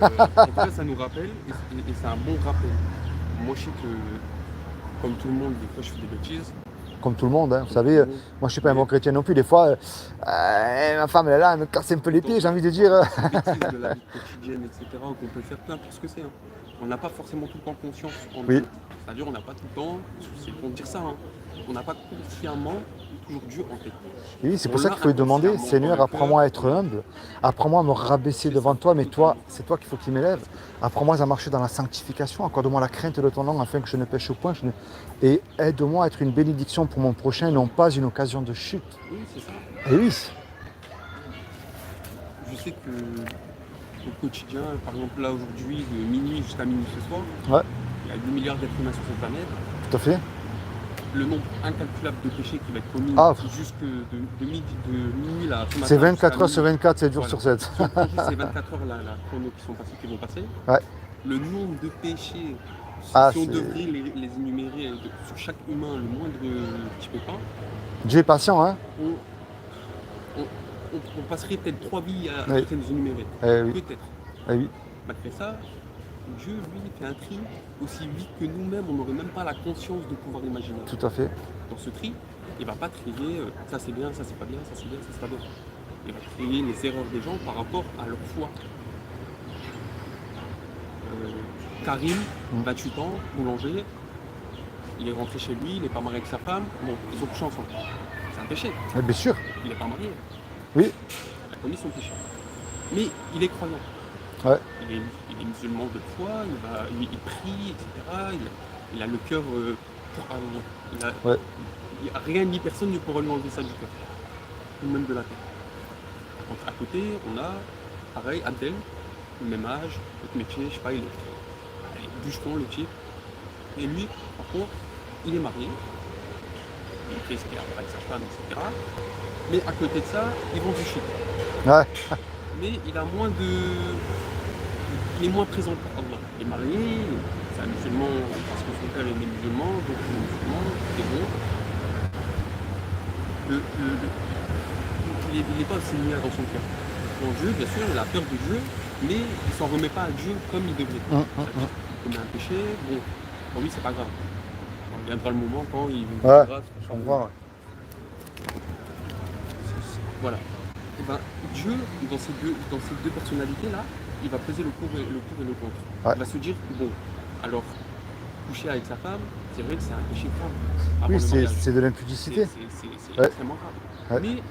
en tout cas, ça nous rappelle, et c'est un bon rappel. Moi, je sais que, comme tout le monde, des fois, je fais des bêtises. comme tout le monde, hein. Vous savez, moi je ne suis pas un bon chrétien non plus, des fois, ma femme elle est là, elle me casse un peu les pieds, j'ai envie de dire. Bêtises de la vie quotidienne, etc., qu'on peut faire plein pour ce que c'est. Hein. On n'a pas forcément tout le temps conscience. Oui. C'est-à-dire, on n'a pas tout le temps, c'est pour dire ça, hein. On n'a pas consciemment toujours Dieu en tête. Oui, c'est pour On ça l'a qu'il faut lui demander, inconsciemment Seigneur, dans le apprends-moi à cœur. être humble, apprends-moi à me rabaisser devant toi, mais toi, c'est toi qu'il faut qu'il m'élève. Apprends-moi à marcher dans la sanctification, accorde-moi la crainte de ton nom afin que je ne pêche point. Et aide-moi à être une bénédiction pour mon prochain et non pas une occasion de chute. Oui, c'est ça. Et oui, Je sais que au quotidien, par exemple là aujourd'hui, de minuit jusqu'à minuit ce soir, ouais, il y a 8 milliards d'êtres humains sur cette planète. tout à fait. Le nombre incalculable de péchés qui va être commis jusque de minuit là, ce matin C'est 24 jusqu'à heures sur minuit. 24, 7 jours Voilà. sur 7. Si on prend juste ces 24 heures là, chrono qui sont passées, qui vont passer, Ouais. le nombre de péchés, si Ah, on c'est- devrait les énumérer sur chaque humain, le moindre petit pépin, Dieu est patient, hein. on passerait peut-être 3 vies à Oui. les énumérer. Oui, Peut-être. oui. Malgré ça, Dieu, lui, fait un tri aussi vite que nous-mêmes, on n'aurait même pas la conscience de pouvoir imaginer. Tout à fait. Dans ce tri, il ne va pas trier ça c'est bien, ça c'est pas bien, ça c'est bien, ça c'est pas bien. Il va trier les erreurs des gens par rapport à leur foi. Karim, 28 ans, boulanger, il est rentré chez lui, il n'est pas marié avec sa femme, bon, ils ont couché ensemble. C'est un péché, Eh bien sûr. il n'est pas marié, Oui, il a commis son péché. Mais il est croyant. ouais. Il est musulman de foi, il prie, etc. Il a le cœur pour Allah. Ouais. Rien ni personne ne pourra lui enlever ça du cœur, ou même de la tête. Donc, à côté, on a, pareil, Abdel, le même âge, autre métier, je sais pas, il est bûcheron, le type. Et lui, par contre, il est marié, il fait ce qu'il a avec sa femme, etc. Mais à côté de ça, ils vont du shit. Ouais. Mais il a moins de... Il est moins présent pour Allah. Il est marié, c'est un musulman parce que son père est né musulman, donc il est musulman, c'est bon. Il n'est pas aussi lumière dans son cœur. En Dieu, bien sûr, il a peur de Dieu, mais il ne s'en remet pas à Dieu comme il devrait. Il commet un péché, bon, pour lui c'est pas grave. Il viendra le moment quand il Ouais, voudra se je changer. comprends. Ouais. Voilà. Et ben, Dieu, dans ces deux personnalités-là, il va peser le pour et le contre. Ouais. Il va se dire, bon, alors, coucher avec sa femme, c'est vrai que c'est un péché grave. avant Oui, le c'est mariage. de l'impudicité. C'est Ouais. extrêmement grave. Ouais. Mais,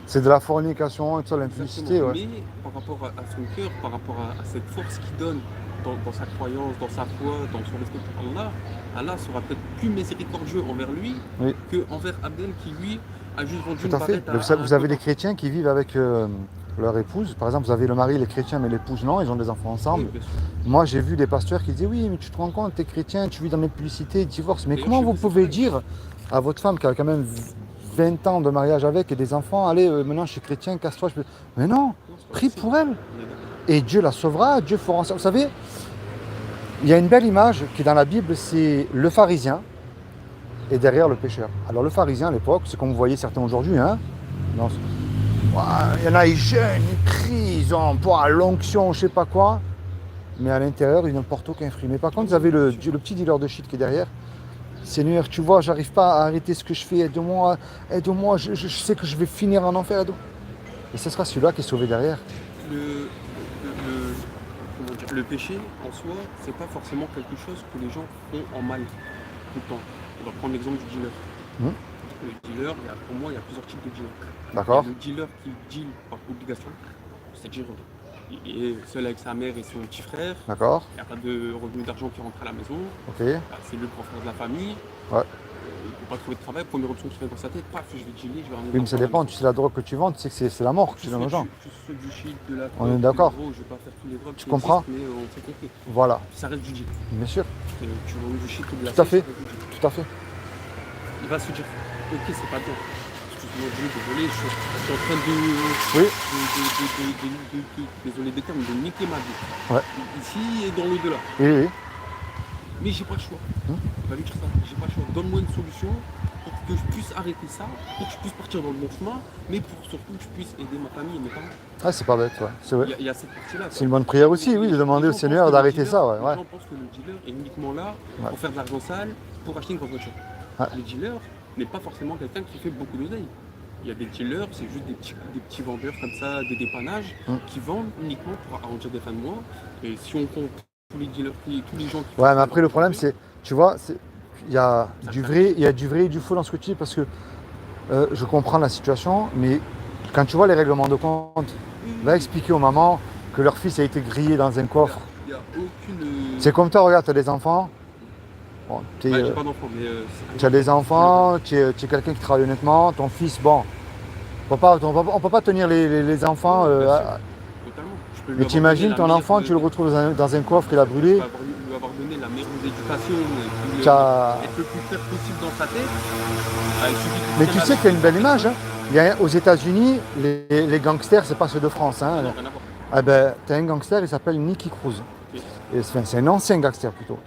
C'est de la fornication et tout ça, l'impudicité. exactement. Ouais. Mais par rapport à son cœur, par rapport à cette force qu'il donne dans sa croyance, dans sa foi, dans son respect pour Allah, Allah sera peut-être plus miséricordieux envers lui Oui. qu'envers Abdel qui, lui, a juste vendu Tout une à fait. barrette à Vous avez un des chrétiens qui vivent avec leur épouse. Par exemple, vous avez le mari, il est chrétien, mais l'épouse non, ils ont des enfants ensemble. Oui, bien sûr. Moi, j'ai vu des pasteurs qui disaient oui, mais tu te rends compte, t'es chrétien, tu vis dans l'impudicité, divorce. Mais D'ailleurs, comment chez vous vous, c'est pouvez pareil. dire à votre femme qui a quand même 20 ans de mariage avec et des enfants, allez, maintenant je suis chrétien, casse-toi. Mais non, Non, c'est pas prie possible. pour elle. On est d'accord. Et Dieu la sauvera, Dieu fera en sorte. Vous savez, Il y a une belle image qui est dans la Bible, c'est le pharisien et derrière le pécheur. Alors le pharisien à l'époque, c'est comme vous voyez certains aujourd'hui, hein. Non, il y en a, ils jeûnent, ils crient, ils ont l'onction, je sais pas quoi. Mais à l'intérieur, ils n'importe aucun fruit. Mais par contre, vous avez le petit dealer de shit qui est derrière. Seigneur, tu vois, j'arrive pas à arrêter ce que je fais, aide-moi, aide-moi, je sais que je vais finir en enfer, aide-moi. Et ce sera celui-là qui est sauvé derrière. Le péché en soi, c'est pas forcément quelque chose que les gens font en mal tout le temps. On va prendre l'exemple du dealer. Le dealer, pour moi, il y a plusieurs types de dealers. D'accord. Le dealer qui deal par obligation, c'est-à-dire il est seul avec sa mère et son petit frère. D'accord. Il n'y a pas de revenu d'argent qui rentre à la maison. Ok. C'est lui pour faire de la famille. Ouais. Il ne peut pas trouver de travail. Première option qui vient dans sa tête, paf, je vais dealer, je vais ramener. Oui, mais ça dépend. Tu sais, la drogue que tu vends, tu sais que c'est la mort que tu donnes aux gens. Je suis du shit, de la On est d'accord. Je ne vais pas faire tous les drogues. Tu comprends? Mais on s'est compris. Voilà. Ça reste du deal. Bien sûr. Tu vends du shit ou de la Tout à fait. sèche, ça reste du deal. Tout à fait. Il va se dire, ok, c'est pas bien. Excuse-moi, désolé, je suis en train de. Oui. Désolé des termes, de niquer ma vie. Ouais. Ici et dans l'au-delà. Oui. Mais j'ai pas le choix. Il va lui dire ça, j'ai pas le choix. Donne-moi une solution pour que je puisse arrêter ça, pour que je puisse partir dans le bon chemin, mais pour surtout que je puisse aider ma famille et mes parents. Ah, c'est pas bête, ouais. C'est vrai. Il y a cette partie-là. C'est une bonne prière aussi, oui, de demander au Seigneur d'arrêter ça, ouais. Les gens pensent que le dealer est uniquement là pour faire de l'argent sale, pour acheter une grosse voiture. Ouais. Le dealer n'est pas forcément quelqu'un qui fait beaucoup d'oseille. Il y a des dealers, c'est juste des petits vendeurs comme ça, des dépannages, qui vendent uniquement pour arrondir des fins de mois. Et si on compte tous les dealers, tous les gens qui... Ouais, mais après le problème c'est, tu vois, il y a du vrai et du faux dans ce que tu dis parce que je comprends la situation, mais quand tu vois les règlements de compte, va expliquer aux mamans que leur fils a été grillé dans un coffre. Il n'y a aucune... C'est comme toi, regarde, tu as des enfants. Bon, j'ai pas d'enfants, mais... tu as des enfants, tu es quelqu'un qui travaille honnêtement, ton fils, bon, on peut pas tenir les enfants. Totalement. Mais t'imagines ton enfant, tu le retrouves dans un coffre, il a brûlé. Lui avoir donné la meilleure éducation, être le plus clair possible dans sa tête. Mais tu sais qu'il y a une belle image. Hein. Aux États-Unis, les gangsters, c'est pas ceux de France. Hein. Non, rien à voir. Ah ben, t'as un gangster, il s'appelle Nicky Cruz. Et c'est un ancien gangster plutôt.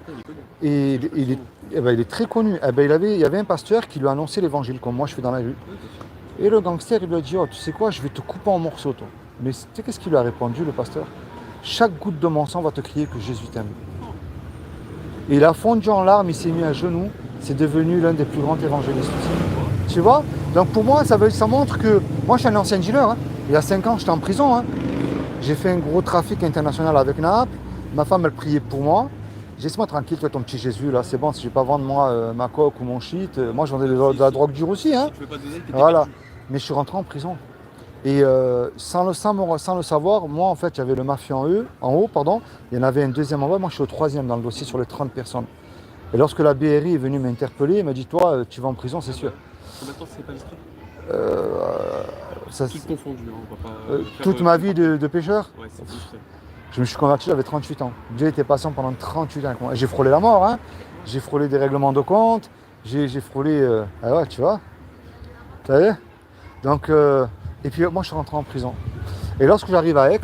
Et il est très connu. Eh ben, il y avait un pasteur qui lui a annoncé l'évangile, comme moi je fais dans la rue. Et le gangster, il lui a dit, oh, tu sais quoi, je vais te couper en morceaux, toi. Mais tu sais qu'est-ce qu'il lui a répondu, le pasteur? Chaque goutte de mon sang va te crier que Jésus t'aime. Et il a fondu en larmes, il s'est mis à genoux. C'est devenu l'un des plus grands évangélistes aussi. Tu vois? Donc pour moi, ça montre que... Moi, je suis un ancien dealer. Hein. Il y a 5 ans, j'étais en prison. Hein. J'ai fait un gros trafic international avec Naples. Ma femme, elle priait pour moi. Laisse-moi tranquille, toi, ton petit Jésus, là, c'est bon, si je vais pas vendre moi ma coque ou mon shit. Moi, je vendais de la drogue dure aussi. Hein. Voilà. Mais je suis rentré en prison. Et sans le savoir, moi, en fait, il y avait le mafieux en haut, pardon. Il y en avait un deuxième en bas. Moi, je suis au 3e dans le dossier sur les 30 personnes. Et lorsque la BRI est venue m'interpeller, il m'a dit, toi, tu vas en prison, c'est sûr. Maintenant, c'est pas discret. Ça, tout confondu, hein, on va pas toute ma vie de pêcheur. Ouais, c'est discret. Je me suis converti, j'avais 38 ans. Dieu était patient pendant 38 ans. J'ai frôlé la mort, hein. J'ai frôlé des règlements de compte. J'ai frôlé... Ah ouais, tu vois. Tu savais. Donc, et puis moi, je suis rentré en prison. Et lorsque j'arrive à Aix,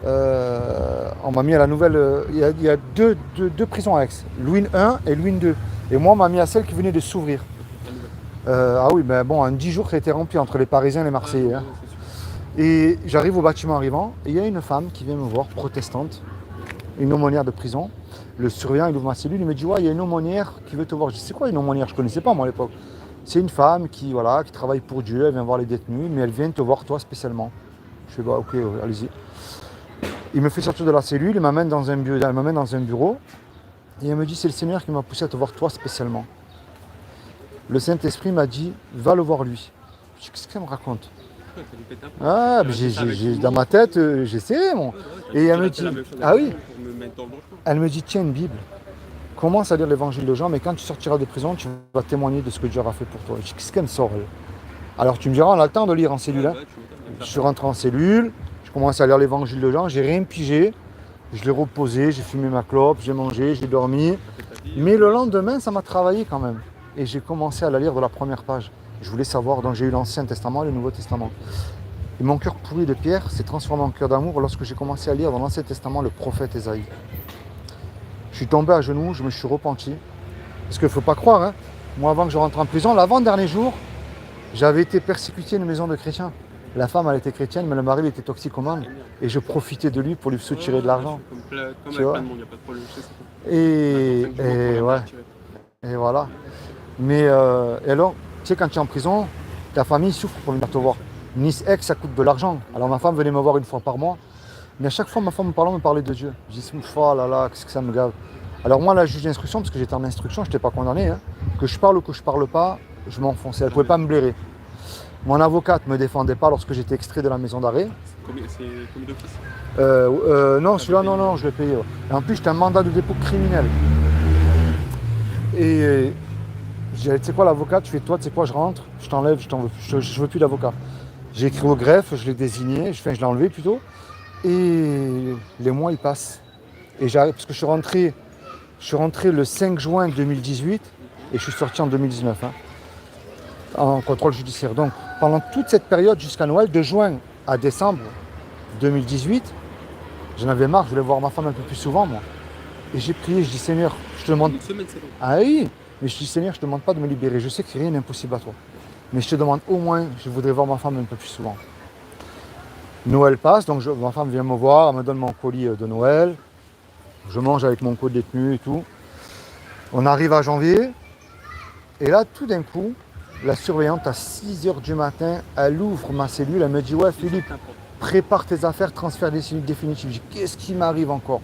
on m'a mis à la nouvelle... Il y a deux prisons à Aix. Louine 1 et Louine 2. Et moi, on m'a mis à celle qui venait de s'ouvrir. Ah oui, mais bon, en 10 jours, ça a été rempli entre les Parisiens et les Marseillais. Hein. Et j'arrive au bâtiment arrivant, et il y a une femme qui vient me voir, protestante, une aumônière de prison. Le surveillant, il ouvre ma cellule, il me dit, ouais, il y a une aumônière qui veut te voir. Je dis, c'est quoi une aumônière? Je ne connaissais pas, moi, à l'époque. C'est une femme qui travaille pour Dieu, elle vient voir les détenus, mais elle vient te voir, toi, spécialement. Je fais, bah, ok, allez-y. Il me fait sortir de la cellule, il m'amène dans un bureau, et elle me dit, c'est le Seigneur qui m'a poussé à te voir, toi, spécialement. Le Saint-Esprit m'a dit, va le voir lui. Je dis, qu'est-ce qu'elle me raconte? Ah, mais dans ma tête, j'essaie, mon. Et elle me dit, ah oui, elle me dit, tiens une Bible, commence à lire l'évangile de Jean, mais quand tu sortiras de prison, tu vas témoigner de ce que Dieu a fait pour toi. Je dis, qu'est-ce qu'elle me sort, elle? Alors tu me diras, on a le temps de lire en cellule. Hein. Je suis rentré en cellule, je commence à lire l'évangile de Jean, j'ai rien pigé, je l'ai reposé, j'ai fumé ma clope, j'ai mangé, j'ai dormi. Mais le lendemain, ça m'a travaillé quand même. Et j'ai commencé à la lire de la première page. Je voulais savoir, donc j'ai eu l'Ancien Testament et le Nouveau Testament. Et mon cœur pourri de pierre s'est transformé en cœur d'amour lorsque j'ai commencé à lire dans l'Ancien Testament le prophète Ésaïe. Je suis tombé à genoux, je me suis repenti. Parce qu'il ne faut pas croire, hein. Moi, avant que je rentre en prison, l'avant-dernier jour, j'avais été persécuté à une maison de chrétiens. La femme, elle était chrétienne, mais le mari, il était toxicomane. Et je profitais de lui pour lui soutirer de l'argent. Comme avec Tu plein vois. de monde, il n'y a pas de problème. Je sais, c'est Et ouais, et voilà. Mais et alors, tu sais, quand tu es en prison, ta famille souffre pour venir te voir. Nice Aix, ça coûte de l'argent. Alors ma femme venait me voir une fois par mois. Mais à chaque fois, ma femme me parlait de Dieu. Je dis, oh là là, qu'est-ce que ça me gave. Alors moi, la juge d'instruction, parce que j'étais en instruction, je n'étais pas condamné, hein, que je parle ou que je parle pas, je m'enfonçais. Elle ne pouvait pas me blairer. Mon avocate ne me défendait pas lorsque j'étais extrait de la maison d'arrêt. C'est commis d'office. Non, celui-là, non, je l'ai payé. Ouais. Et en plus, j'étais un mandat de dépôt criminel. Et j'ai dit, tu sais quoi, l'avocate, tu fais toi, tu sais quoi, je rentre, je t'enlève, je veux plus d'avocat. J'ai écrit au greffe, je l'ai désigné, je l'ai enlevé plutôt. Et les mois, ils passent. Et j'arrive, parce que je suis rentré le 5 juin 2018 et je suis sorti en 2019, hein, en contrôle judiciaire. Donc, pendant toute cette période jusqu'à Noël, de juin à décembre 2018, j'en avais marre, je voulais voir ma femme un peu plus souvent, moi. Et j'ai prié, je dis, Seigneur, je te demande... Une semaine, c'est bon. Ah oui, mais je dis, Seigneur, je ne te demande pas de me libérer. Je sais que rien n'est impossible à toi. Mais je te demande au moins, je voudrais voir ma femme un peu plus souvent. Noël passe, donc ma femme vient me voir, elle me donne mon colis de Noël. Je mange avec mon co-détenu et tout. On arrive à janvier. Et là, tout d'un coup, la surveillante, à 6h du matin, elle ouvre ma cellule. Elle me dit, ouais, Philippe, prépare tes affaires, transfert des cellules définitives. Je dis, qu'est-ce qui m'arrive encore?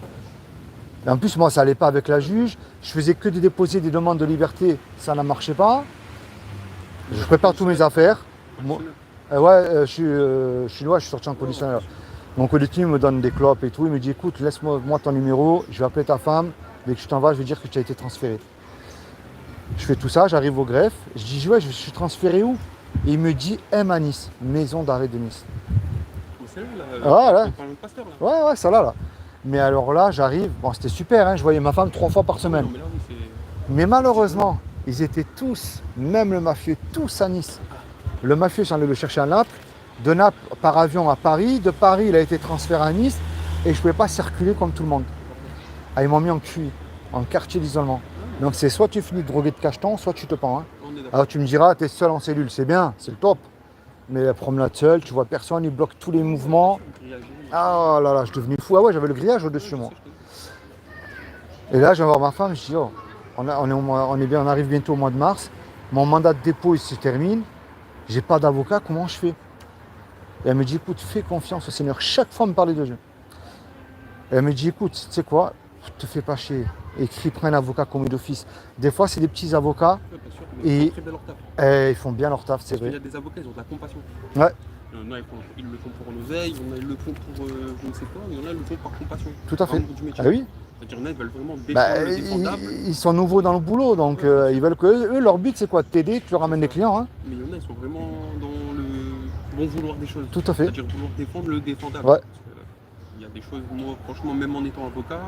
Et en plus, moi, ça n'allait pas avec la juge. Je faisais que de déposer des demandes de liberté. Ça ne marchait pas. Je prépare tous mes affaires. Je suis sorti en conditionnel. Mon co-détenu me donne des clopes et tout. Il me dit, écoute, laisse-moi ton numéro. Je vais appeler ta femme. Dès que tu t'en vas, je vais dire que tu as été transféré. Je fais tout ça, j'arrive au greffe. Je dis, ouais, je suis transféré où? Et il me dit, M à Nice, maison d'arrêt de Nice. C'est là, Ah, là. le pasteur, là. Ouais, ça là. Mais alors là, j'arrive. Bon, c'était super, hein, je voyais ma femme 3 fois par semaine. Non, mais là, oui, c'est... Mais malheureusement, ils étaient tous, même le mafieux, tous à Nice. Le mafieux, j'allais le chercher à Naples. De Naples, par avion à Paris. De Paris, il a été transféré à Nice. Et je ne pouvais pas circuler comme tout le monde. Ah, ils m'ont mis en QI, en quartier d'isolement. Donc c'est soit tu finis de droguer de cacheton, soit tu te pends. Hein. Alors tu me diras, tu es seul en cellule, c'est bien, c'est le top. Mais la promenade seule, tu vois personne, ils bloquent tous les mouvements. Ah là là, je suis devenu fou. Ah ouais, j'avais le grillage au-dessus moi. Et là, je vais voir ma femme, je dis, oh, on arrive bientôt au mois de mars. Mon mandat de dépôt, il se termine. J'ai pas d'avocat, comment je fais? Et elle me dit, écoute, fais confiance au Seigneur. Chaque fois, elle me parlait de Dieu. Et elle me dit, écoute, tu sais quoi, te fais pas chier. Écris, prends un avocat commis d'office. Des fois, c'est des petits avocats. Ouais, bien sûr, mais Et ils font très bien leur taf. ils font bien leur taf, c'est Parce qu'il y vrai. a des avocats, ils ont de la compassion. Ouais, Il y en a, ils le font pour l'oseille, il y en a, ils le font pour je ne sais quoi, il y en a, ils le font par compassion. tout à Par fait. amour du métier. Ah oui. C'est-à-dire, il y en a, ils veulent vraiment défendre Bah, le défendable. ils sont nouveaux dans le boulot, donc ils veulent que eux, leur but, c'est quoi? T'aider, tu leur ramènes des clients. Hein. Mais il y en a, ils sont vraiment dans le bon vouloir des choses. Tout à fait. C'est-à-dire vouloir défendre le défendable. Ouais. Parce que, il y a des choses, moi, franchement, même en étant avocat,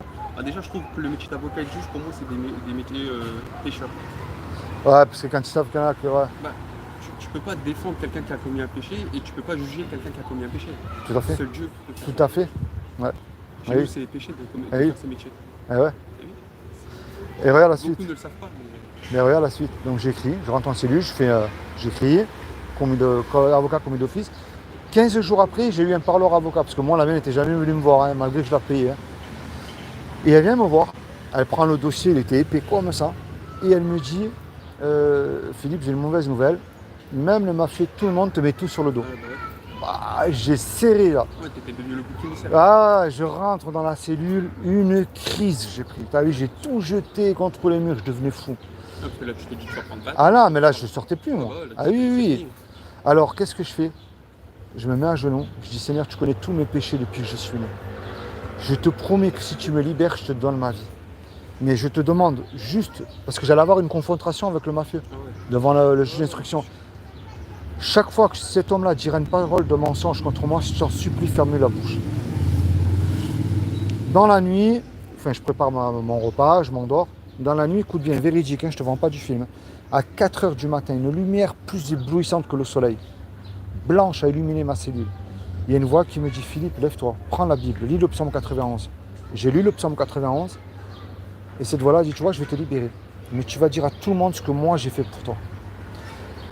déjà, je trouve que le métier d'avocat et de juge, pour moi, c'est des métiers pécheurs. Ouais, parce que quand ils savent qu'il y en a que, ouais, Bah, tu peux pas défendre quelqu'un qui a commis un péché et tu peux pas juger quelqu'un qui a commis un péché. tout à fait. Seul Dieu peut faire Tout ça. à fait. Ouais. Chez Oui. nous, c'est péché de Ah oui. faire ces métiers. Ah ouais. Et oui. Et regarde la suite. Beaucoup ne le savent pas. Mais regarde la suite. Donc j'écris, je rentre en cellule, j'écris, avocat commis d'office. 15 jours après, j'ai eu un parleur avocat, parce que moi, la mienne n'était jamais venue me voir, hein, malgré que je l'ai payé. Hein. Et elle vient me voir, elle prend le dossier, il était épais comme ça, et elle me dit, Philippe, j'ai une mauvaise nouvelle, même le mafieux, tout le monde te met tout sur le dos. Ah, j'ai serré là. Ouais, t'étais devenu le bouc émissaire. Ah, je rentre dans la cellule, une crise j'ai pris. T'as vu, j'ai tout jeté contre les murs, je devenais fou. Parce que là, tu t'es dit, tu vas prendre balle. Ah là, mais là, je ne sortais plus, moi. bah ouais, là, Ah oui, c'est oui. fini. Alors, qu'est-ce que je fais? Je me mets à genoux, je dis, Seigneur, tu connais tous mes péchés depuis que je suis né. Je te promets que si tu me libères, je te donne ma vie. Mais je te demande juste, parce que j'allais avoir une confrontation avec le mafieux, Ah ouais. devant le juge d'instruction. Chaque fois que cet homme-là dira une parole de mensonge contre moi, je t'en supplie, ferme la bouche. Dans la nuit, je prépare mon repas, je m'endors. Dans la nuit, écoute bien, véridique, hein, je ne te vends pas du film. À 4h du matin, une lumière plus éblouissante que le soleil, blanche, a illuminé ma cellule. Il y a une voix qui me dit, Philippe, lève-toi, prends la Bible, lis le psaume 91. J'ai lu le psaume 91. Et cette voix-là dit, tu vois, je vais te libérer. Mais tu vas dire à tout le monde ce que moi j'ai fait pour toi.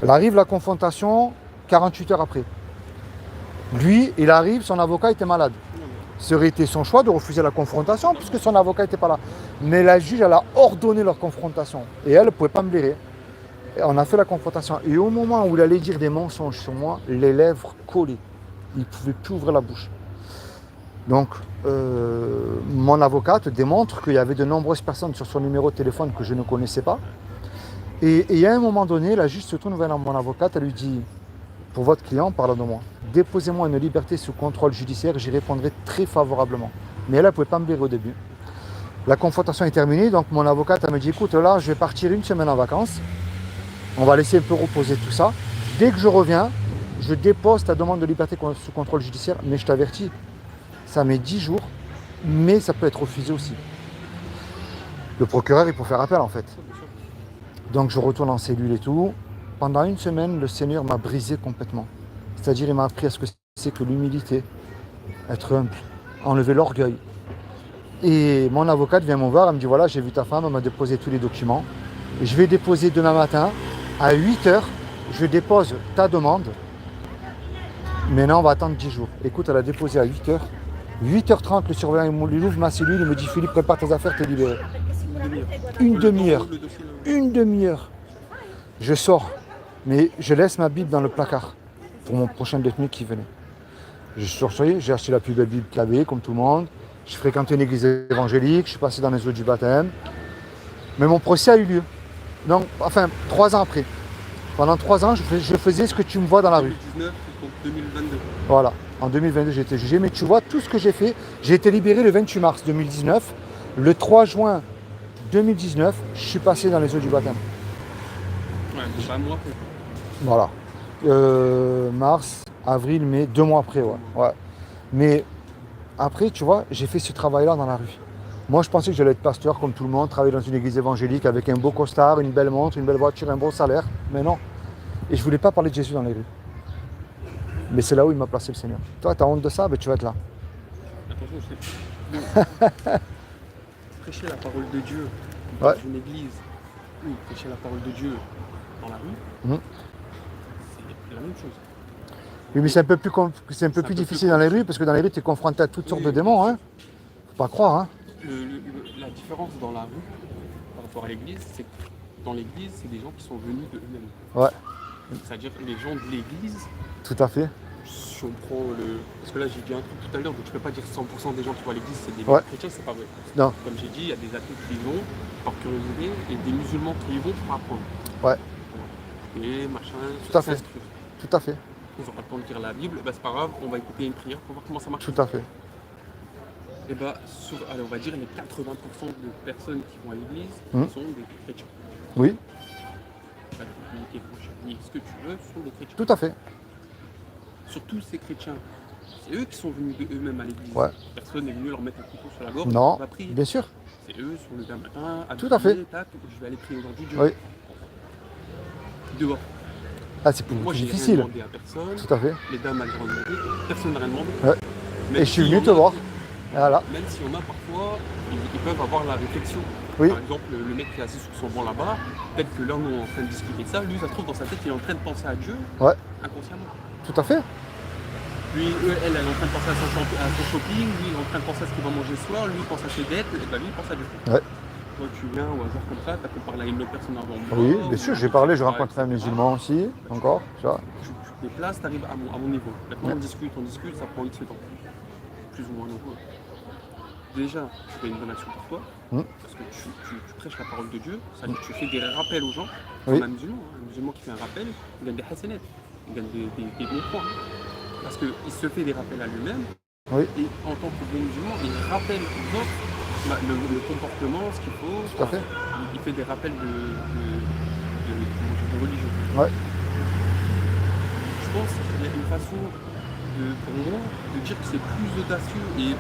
Elle arrive la confrontation 48 heures après. Lui, il arrive, son avocat était malade. Ça aurait été son choix de refuser la confrontation puisque son avocat n'était pas là. Mais la juge, elle a ordonné leur confrontation. Et elle ne pouvait pas me blairer. Et on a fait la confrontation. Et au moment où il allait dire des mensonges sur moi, les lèvres collées. Il ne pouvait plus ouvrir la bouche. Donc, mon avocate démontre qu'il y avait de nombreuses personnes sur son numéro de téléphone que je ne connaissais pas. Et à un moment donné, la juge se tourne vers mon avocate, elle lui dit, pour votre client, parle de moi, déposez-moi une liberté sous contrôle judiciaire, j'y répondrai très favorablement. Mais elle ne pouvait pas me blairer au début. La confrontation est terminée, donc mon avocate elle me dit, écoute, là, je vais partir une semaine en vacances. On va laisser un peu reposer tout ça. Dès que je reviens, je dépose ta demande de liberté sous contrôle judiciaire, mais je t'avertis, ça met 10 jours, mais ça peut être refusé aussi. Le procureur, il peut faire appel en fait. Donc je retourne en cellule et tout. Pendant une semaine, le Seigneur m'a brisé complètement. C'est-à-dire, il m'a appris à ce que c'est que l'humilité, être humble, enlever l'orgueil. Et mon avocate vient me voir, elle me dit, voilà, j'ai vu ta femme, elle m'a déposé tous les documents. Et je vais déposer demain matin, à 8h, je dépose ta demande. Maintenant, on va attendre 10 jours. Écoute, elle a déposé à 8h. 8h30, le surveillant il ouvre ma cellule, il me dit, Philippe, prépare tes affaires, t'es libéré. Une demi-heure. Une demi-heure. Je sors, mais je laisse ma Bible dans le placard pour mon prochain détenu qui venait. Je suis sorti, j'ai acheté la plus belle Bible qu'il y avait, comme tout le monde. Je fréquentais une église évangélique, je suis passé dans les eaux du baptême. Mais mon procès a eu lieu. Donc, enfin, 3 ans après. Pendant 3 ans, je faisais ce que tu me vois dans la rue. 2019 donc 2022. Voilà, en 2022, j'ai été jugé. Mais tu vois, tout ce que j'ai fait, j'ai été libéré le 28 mars 2019. Le 3 juin 2019, je suis passé dans les eaux du baptême. Ouais, donc pas moi. Voilà. Mars, avril, mai, 2 mois après, ouais. Mais après, tu vois, j'ai fait ce travail-là dans la rue. Moi, je pensais que j'allais être pasteur comme tout le monde, travailler dans une église évangélique avec un beau costard, une belle montre, une belle voiture, un bon salaire. Mais non. Et je voulais pas parler de Jésus dans les rues. Mais c'est là où il m'a placé le Seigneur. Toi, tu as honte de ça, mais tu vas être là. Attention, prêcher la parole de Dieu dans Ouais. une église ou prêcher la parole de Dieu dans la rue, Mhm. c'est la même chose. Oui, mais c'est un peu plus difficile dans les rues, parce que dans les rues, tu es confronté à toutes sortes de démons. Hein. Faut pas croire. Hein. La différence dans la rue par rapport à l'église, c'est que dans l'église, c'est des gens qui sont venus de eux-mêmes. Ouais, C'est-à-dire que les gens de l'église, tout à fait. si on prend le. Parce que là, j'ai dit un truc tout à l'heure, donc je peux pas dire 100% des gens qui vont à l'église, c'est des Ouais. chrétiens, c'est pas vrai. Non. Comme j'ai dit, il y a des athées qui y vont par curiosité et des musulmans qui y vont pour apprendre. Ouais, Et machin, Tout à fait. s'inscrire. tout à fait. Ils n'ont pas le temps de lire la Bible, bah c'est pas grave, on va écouter une prière pour voir comment ça marche. Tout à fait. Et bah, allez, on va dire les 80% de personnes qui vont à l'église sont des chrétiens. Oui, Pas de communiquer, ni ce que tu veux, sont des chrétiens. tout à fait. Surtout ces chrétiens, c'est eux qui sont venus d'eux-mêmes à l'église. Ouais. Personne n'est venu leur mettre un couteau sur la gorge, Non, on va prier. bien sûr. C'est eux, sur le matin, Tout à fait. Tac, je vais aller prier aujourd'hui Dieu. Oui. Dehors. Ah, c'est plus Moi, j'ai rien difficile. demandé à personne. Tout à fait. Les dames, elles ont demandé. Personne n'a rien demandé. Ouais. Même Et je suis si venu on te a- voir. Voilà. Même si on a parfois, ils peuvent avoir la réflexion. Oui. Par exemple, le mec qui est assis sur son banc là-bas, peut-être que là, nous, on est en train de discuter de ça. Lui, ça se trouve dans sa tête, il est en train de penser à Dieu Ouais, inconsciemment. tout à fait. Lui, elle est en train de penser à son shopping, lui, il est en train de penser à ce qu'il va manger ce soir, lui, il pense à ses dettes, et bah, lui, il pense à Dieu. Ouais. Toi, tu viens au hasard comme ça, tu as pu parler à une autre personne avant moi. Oui, bien sûr, j'ai parlé, j'ai Ouais, rencontré un etc. musulman aussi, encore. Tu vois. Tu te déplaces, tu arrives à mon niveau. Maintenant, Ouais. on discute, ça prend X temps. Plus ou moins nombreux. Déjà, tu fais une bonne action pour toi, parce que tu prêches la parole de Dieu, ça veut dire que tu fais des rappels aux gens, Oui. comme un musulman qui fait un rappel, il gagne des hasanat, il gagne des bons points. Parce qu'il se fait des rappels à lui-même, Oui. et en tant que bon musulman, il rappelle aux autres le comportement, ce qu'il faut. Tout à fait. Il fait des rappels de religion. Ouais. Je pense qu'il y a une façon pour moi de dire que c'est plus audacieux et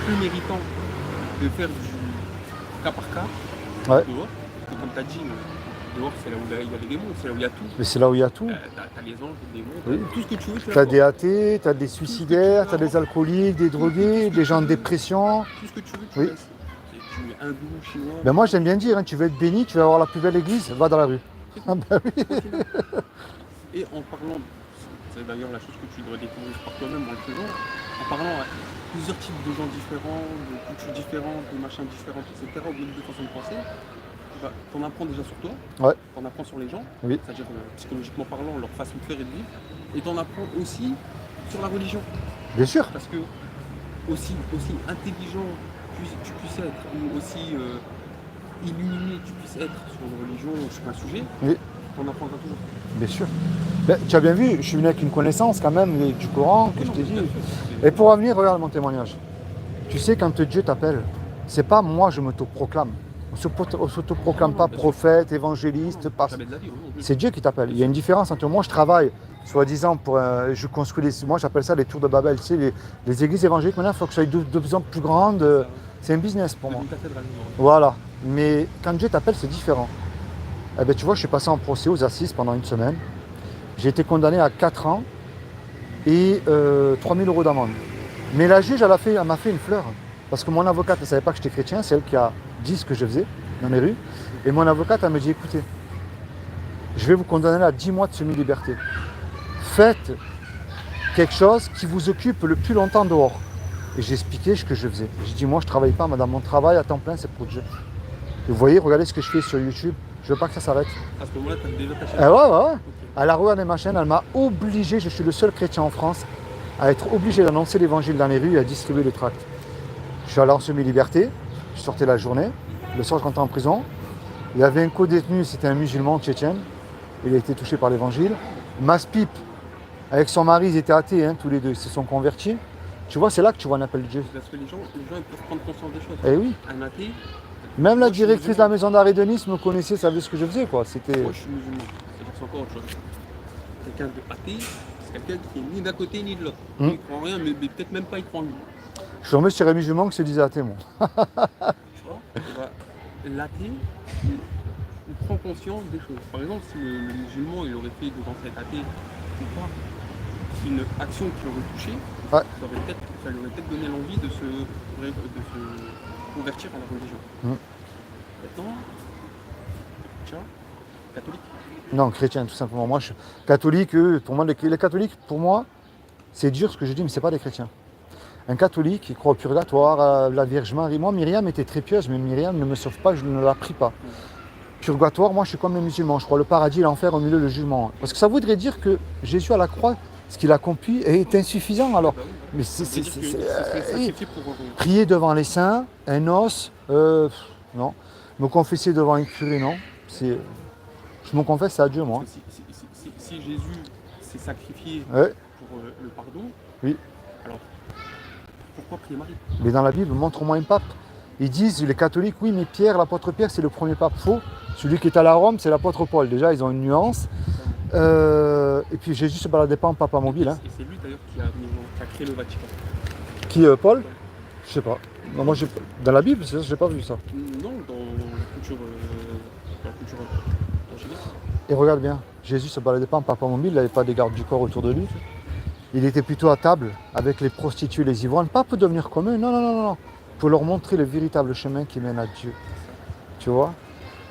plus méritant de faire du cas par cas Ouais. dehors. Parce que comme tu as dit, dehors c'est là où il y a les démons, c'est là où il y a tout. Mais c'est là où il y a tout. T'as les anges, les démons, Oui. tout ce que tu veux. Tu as des athées, tu as des suicidaires, tu as des alcooliques, des drogués, des gens en dépression. Tout ce que tu veux, tu Oui. laisses. Tu es hindou, chinois. Ben moi j'aime bien dire, hein, tu veux être béni, tu vas avoir la plus belle église, va dans la rue. Ah ben oui. Et en parlant, c'est d'ailleurs la chose que tu devrais découvrir par toi-même en le faisant, en parlant à plusieurs types de gens différents, de cultures différentes, de machins différents, etc., au bout de façon de penser, t'en apprends déjà sur toi, Ouais. t'en apprends sur les gens, Oui. c'est-à-dire psychologiquement parlant, leur façon de faire et de vivre, et t'en apprends aussi sur la religion. Bien sûr. Parce que aussi intelligent tu puisses être, ou aussi illuminé tu puisses être sur une religion ou sur un sujet, Oui. t'en apprendras toujours. Bien sûr. Ben, tu as bien vu, je suis venu avec une connaissance quand même du Coran, que je t'ai dit. Et pour revenir, regarde mon témoignage. Tu sais, quand Dieu t'appelle, c'est pas moi je m'autoproclame. On ne s'autoproclame pas prophète, évangéliste, Jamais de la vie, oui, non plus. c'est Dieu qui t'appelle. Il y a une différence entre moi, je travaille, soi-disant, je construis moi j'appelle ça les tours de Babel. Tu sais, les églises évangéliques, maintenant, il faut que ça soit de plus en plus grande. C'est un business pour moi. Une cathédrale, non. Voilà. Mais quand Dieu t'appelle, c'est différent. Eh ben, tu vois, je suis passé en procès aux assises pendant une semaine. J'ai été condamné à 4 ans et 3 000 € d'amende. Mais la juge, elle m'a fait une fleur. Parce que mon avocate ne savait pas que j'étais chrétien, c'est elle qui a dit ce que je faisais dans les rues. Et mon avocate, elle me dit, écoutez, je vais vous condamner à 10 mois de semi-liberté. Faites quelque chose qui vous occupe le plus longtemps dehors. Et j'ai expliqué ce que je faisais. J'ai dit, moi, je ne travaille pas, madame. Mon travail à temps plein, c'est pour Dieu. Et vous voyez, regardez ce que je fais sur YouTube. Je ne veux pas que ça s'arrête. À ce moment-là, tu as déjà ta chaîne. Eh ouais. Ok. Elle a regardé ma chaîne, elle m'a obligé, je suis le seul chrétien en France, à être obligé d'annoncer l'évangile dans les rues et à distribuer les tracts. Je suis allé en semi-liberté, je sortais la journée, le soir je rentrais en prison. Il y avait un co-détenu, c'était un musulman tchétchène, il a été touché par l'évangile. Masse-Pipe, avec son mari, ils étaient athées, hein, tous les deux, ils se sont convertis. Tu vois, c'est là que tu vois un appel de Dieu. Parce que les gens ils peuvent prendre conscience des choses. Eh oui, Un athée, même la Moi, je suis directrice de musulman. la maison d'arrêt de Nice me connaissait, savait ce que je faisais, quoi. C'était... moi je suis musulman. C'est-à-dire que c'est encore autre chose. Quelqu'un de athée, c'est quelqu'un qui est ni d'un côté ni de l'autre. Mm. Il croit en rien, mais peut-être même pas il croit en lui. Je suis tombé sur un musulman qui se disait athée, moi. Tu vois. Et bah, l'athée, il prend conscience des choses. Par exemple, si le musulman il aurait fait devant cet athée ou pas une action qui l'aurait touché, Ouais. ça lui aurait peut-être donné l'envie de se convertir à la religion. Mm. Maintenant, tu vois, catholique. Non, chrétien, tout simplement. Moi, je suis catholique. Pour moi, les catholiques, pour moi, c'est dur ce que je dis, mais c'est pas des chrétiens. Un catholique, il croit au purgatoire, à la Vierge Marie. Moi, Myriam était très pieuse, mais Myriam ne me sauve pas, je ne la prie pas. Purgatoire, moi, je suis comme les musulmans. Je crois le paradis, l'enfer, au milieu, le jugement. Parce que ça voudrait dire que Jésus à la croix, ce qu'il a accompli est insuffisant. Alors, Bah oui, bah oui. mais Ça veut dire que ça serait sacrifié pour prier devant les saints, un os, non. Me confesser devant un curé, non. Je me confesse à Dieu, moi. Si Jésus s'est sacrifié Ouais. pour le pardon, Oui. alors pourquoi prier Marie? Mais dans la Bible, montre-moi un pape. Ils disent, les catholiques, oui, mais Pierre, l'apôtre Pierre, c'est le premier pape. Faux. Celui qui est allé à Rome, c'est l'apôtre Paul. Déjà, ils ont une nuance. Et puis Jésus se baladait pas en papa mobile. Hein. Et c'est lui d'ailleurs qui a créé le Vatican. Qui, Paul? Je sais pas. Non, moi, dans la Bible, j'ai pas vu ça. Non, dans la culture angélique. Et regarde bien, Jésus se baladait pas en papa mobile, il n'avait pas des gardes du corps autour de lui. Il était plutôt à table avec les prostituées, les ivrognes, pas pour devenir comme eux, non. Pour leur montrer le véritable chemin qui mène à Dieu. Tu vois?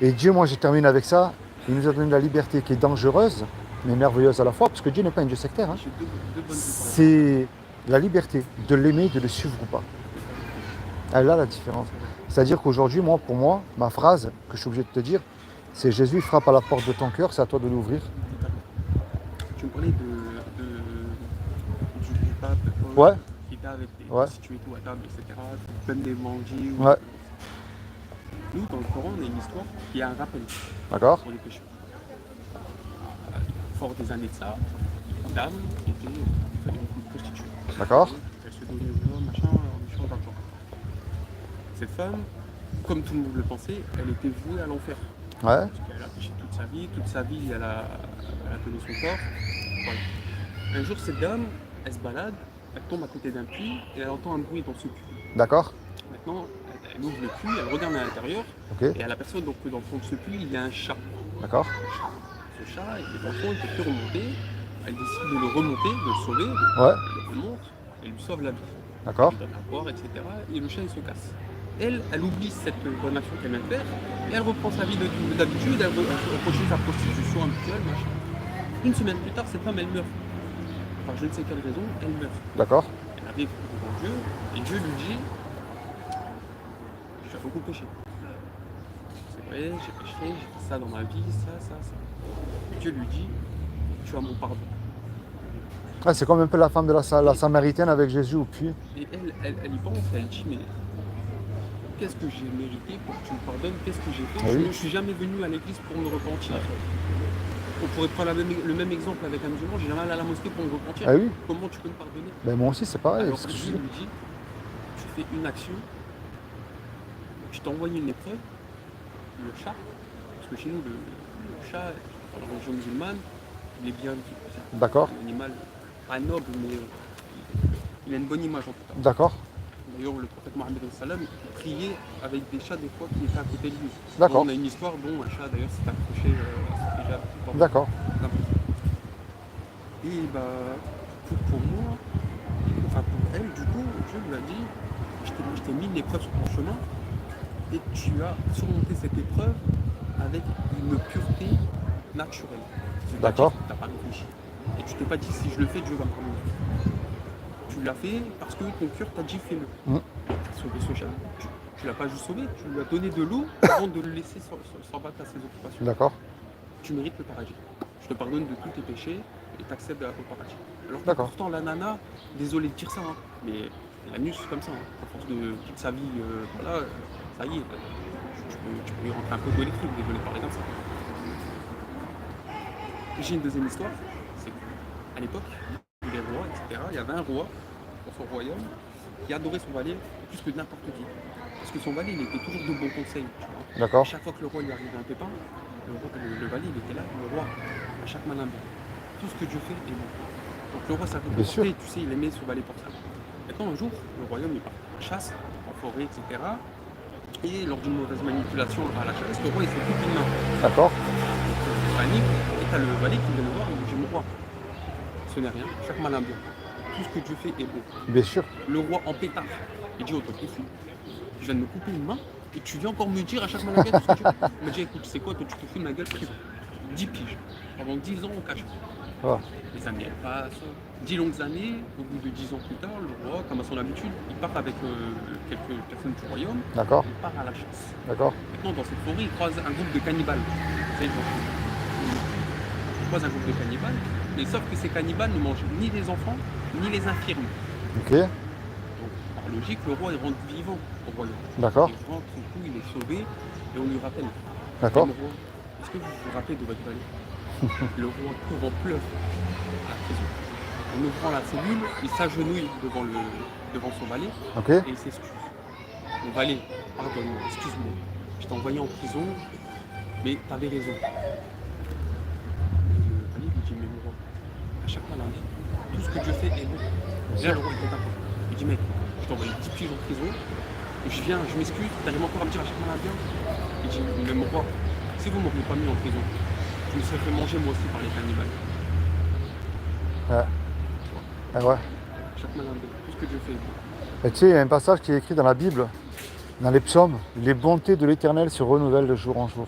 Et Dieu, moi je termine avec ça, il nous a donné la liberté qui est dangereuse, mais merveilleuse à la fois, parce que Dieu n'est pas un Dieu sectaire. Hein. J'ai deux bonnes différences. C'est la liberté de l'aimer, de le suivre ou pas. Elle a la différence. C'est-à-dire qu'aujourd'hui, moi, pour moi, ma phrase que je suis obligé de te dire, c'est Jésus frappe à la porte de ton cœur, c'est à toi de l'ouvrir. Tu me parlais du pape Paul, Ouais. qui était avec des Ouais. prostituées tout à table, etc. Même des manger. Ouais. Nous, dans le Coran, on a une histoire qui a un rappel D'accord? pour les pécheurs. Fort des années de ça, une dame qui était une prostituée. D'accord? Elle se donnait aux hommes, machin, en échange d'argent. Cette femme, comme tout le monde le pensait, elle était vouée à l'enfer. Ouais. Parce qu'elle a péché toute sa vie, elle a donné son corps. Voilà. Un jour, cette dame, elle se balade, elle tombe à côté d'un puits et elle entend un bruit dans ce puits. D'accord? Maintenant, elle ouvre le puits, elle regarde à l'intérieur Ok. et elle aperçoit donc que dans le fond de ce puits, il y a un chat. D'accord? Ce chat, il est dans le fond, il ne peut plus remonter. Elle décide de le remonter, de le sauver, Ouais. elle le remonte et lui sauve la vie. D'accord? Il lui donne à boire, etc. Et le chat, il se casse. elle oublie cette bonne action qu'elle vient de faire, et elle reprend sa vie d'habitude, elle continue sa prostitution habituelle, machin. Une semaine plus tard, cette femme, elle meurt. Par je ne sais quelle raison, elle meurt. D'accord. Elle arrive devant Dieu, et Dieu lui dit, tu as beaucoup péché. C'est vrai, j'ai péché, j'ai fait ça dans ma vie, ça. Et Dieu lui dit, tu as mon pardon. Ah, c'est comme un peu la femme de la Samaritaine avec Jésus au puits. Et elle y pense, elle dit, mais qu'est-ce que j'ai mérité pour que tu me pardonnes? Qu'est-ce que j'ai fait? Ah oui. Je ne suis jamais venu à l'église pour me repentir. On pourrait prendre le même exemple avec un musulman, j'ai jamais allé à la mosquée pour me repentir. Ah oui. Comment tu peux me pardonner? Ben moi aussi c'est pareil. Alors parce que que Dieu lui dit, tu fais une action, je t'envoie une épreuve, le chat, parce que chez nous le chat, dans la religion musulmane, il est bien vu. D'accord. C'est un animal pas noble, mais il a une bonne image en tout cas. D'accord. D'ailleurs, le prophète Mohammed sallam priait avec des chats des fois qui étaient à côté de lui. D'accord. On a une histoire dont un chat d'ailleurs s'est accroché à ce hijab. D'accord. Et bah, pour moi, enfin pour elle, du coup, Dieu lui a dit, je t'ai mis une épreuve sur ton chemin et tu as surmonté cette épreuve avec une pureté naturelle. D'accord. Tu n'as pas réfléchi. Et tu t'es pas dit, si je le fais, Dieu va me pardonner. Tu l'as fait parce que ton cœur t'a dit, fais-le. Tu as sauvé ce chat. Tu l'as pas juste sauvé, tu lui as donné de l'eau avant de le laisser s'en battre à ses occupations. D'accord. Tu mérites le paradis. Je te pardonne de tous tes péchés et t'accèdes au paradis. Alors que D'accord. pourtant la nana, désolé de dire ça, hein, mais la nuit c'est comme ça. Hein. À force de toute sa vie, voilà, ça y est, tu peux y rentrer un peu d'électrique, désolé de parler comme ça. J'ai une deuxième histoire, c'est qu'à l'époque, des rois, etc., il y avait un roi dans son royaume qui adorait son valet plus que n'importe qui. Parce que son valet, il était toujours de bons conseils. Tu vois. D'accord. À chaque fois que le roi lui arrivait un pépin, le valet, il était là, le roi, à chaque malin bien. Tout ce que Dieu fait est bon. Donc le roi savait Bien sûr. tu sais, il aimait son valet pour ça. Maintenant, un jour, le royaume, il part en chasse, en forêt, etc. Et lors d'une mauvaise manipulation à la chasse, le roi, il se coupe une main. D'accord. Panique, et t'as le valet qui vient le voir, il dit, mon roi, ce n'est rien, chaque malin bien. Tout ce que Dieu fait est bon. Bien sûr. Le roi en pétard, il dit, oh toi t'es fou, je viens de me couper une main, et tu viens encore me dire à chaque malin bien tout ce que tu fais. Il m'a dit, écoute, c'est quoi, toi tu te fous de ma gueule, prison. 10 piges, pendant 10 ans au cachot. Ah. Les années elles passent, 10 longues années, au bout de 10 ans plus tard, le roi, comme à son habitude, il part avec quelques personnes du royaume, D'accord. il part à la chasse. D'accord. Maintenant, dans cette forêt, il croise un groupe de cannibales. Vous savez, il croise un groupe de cannibales, mais sauf que ces cannibales ne mangent ni les enfants, ni les infirmes. Ok. Donc, par logique, le roi, il rentre vivant au royaume. D'accord. Il rentre, du coup, il est sauvé, et on lui rappelle. D'accord. Le roi, est-ce que vous vous rappelez de votre valet? Le roi court en pleurs à la prison. En ouvrant la cellule, il s'agenouille devant son valet, Ok. et il s'excuse. Mon valet, pardonne-moi, excuse-moi. Je t'ai envoyé en prison, mais t'avais raison. Le valet lui dit, mais mon roi, à chaque fois lundi, tout ce que Dieu fait est bon. Et là, le roi était d'accord. Il dit, mec, je t'ai envoyé 10 piges en prison, et je m'excuse, t'arrives encore à me dire à chaque fois bien. Il dit, mais mon roi, si vous ne m'auriez pas mis en prison, je me serais fait manger moi aussi par les cannibales. Ouais. Ah ouais. Chaque malin bien, tout ce que Dieu fait est bon. Et tu sais, il y a un passage qui est écrit dans la Bible, dans les psaumes, les bontés de l'Éternel se renouvellent de jour en jour.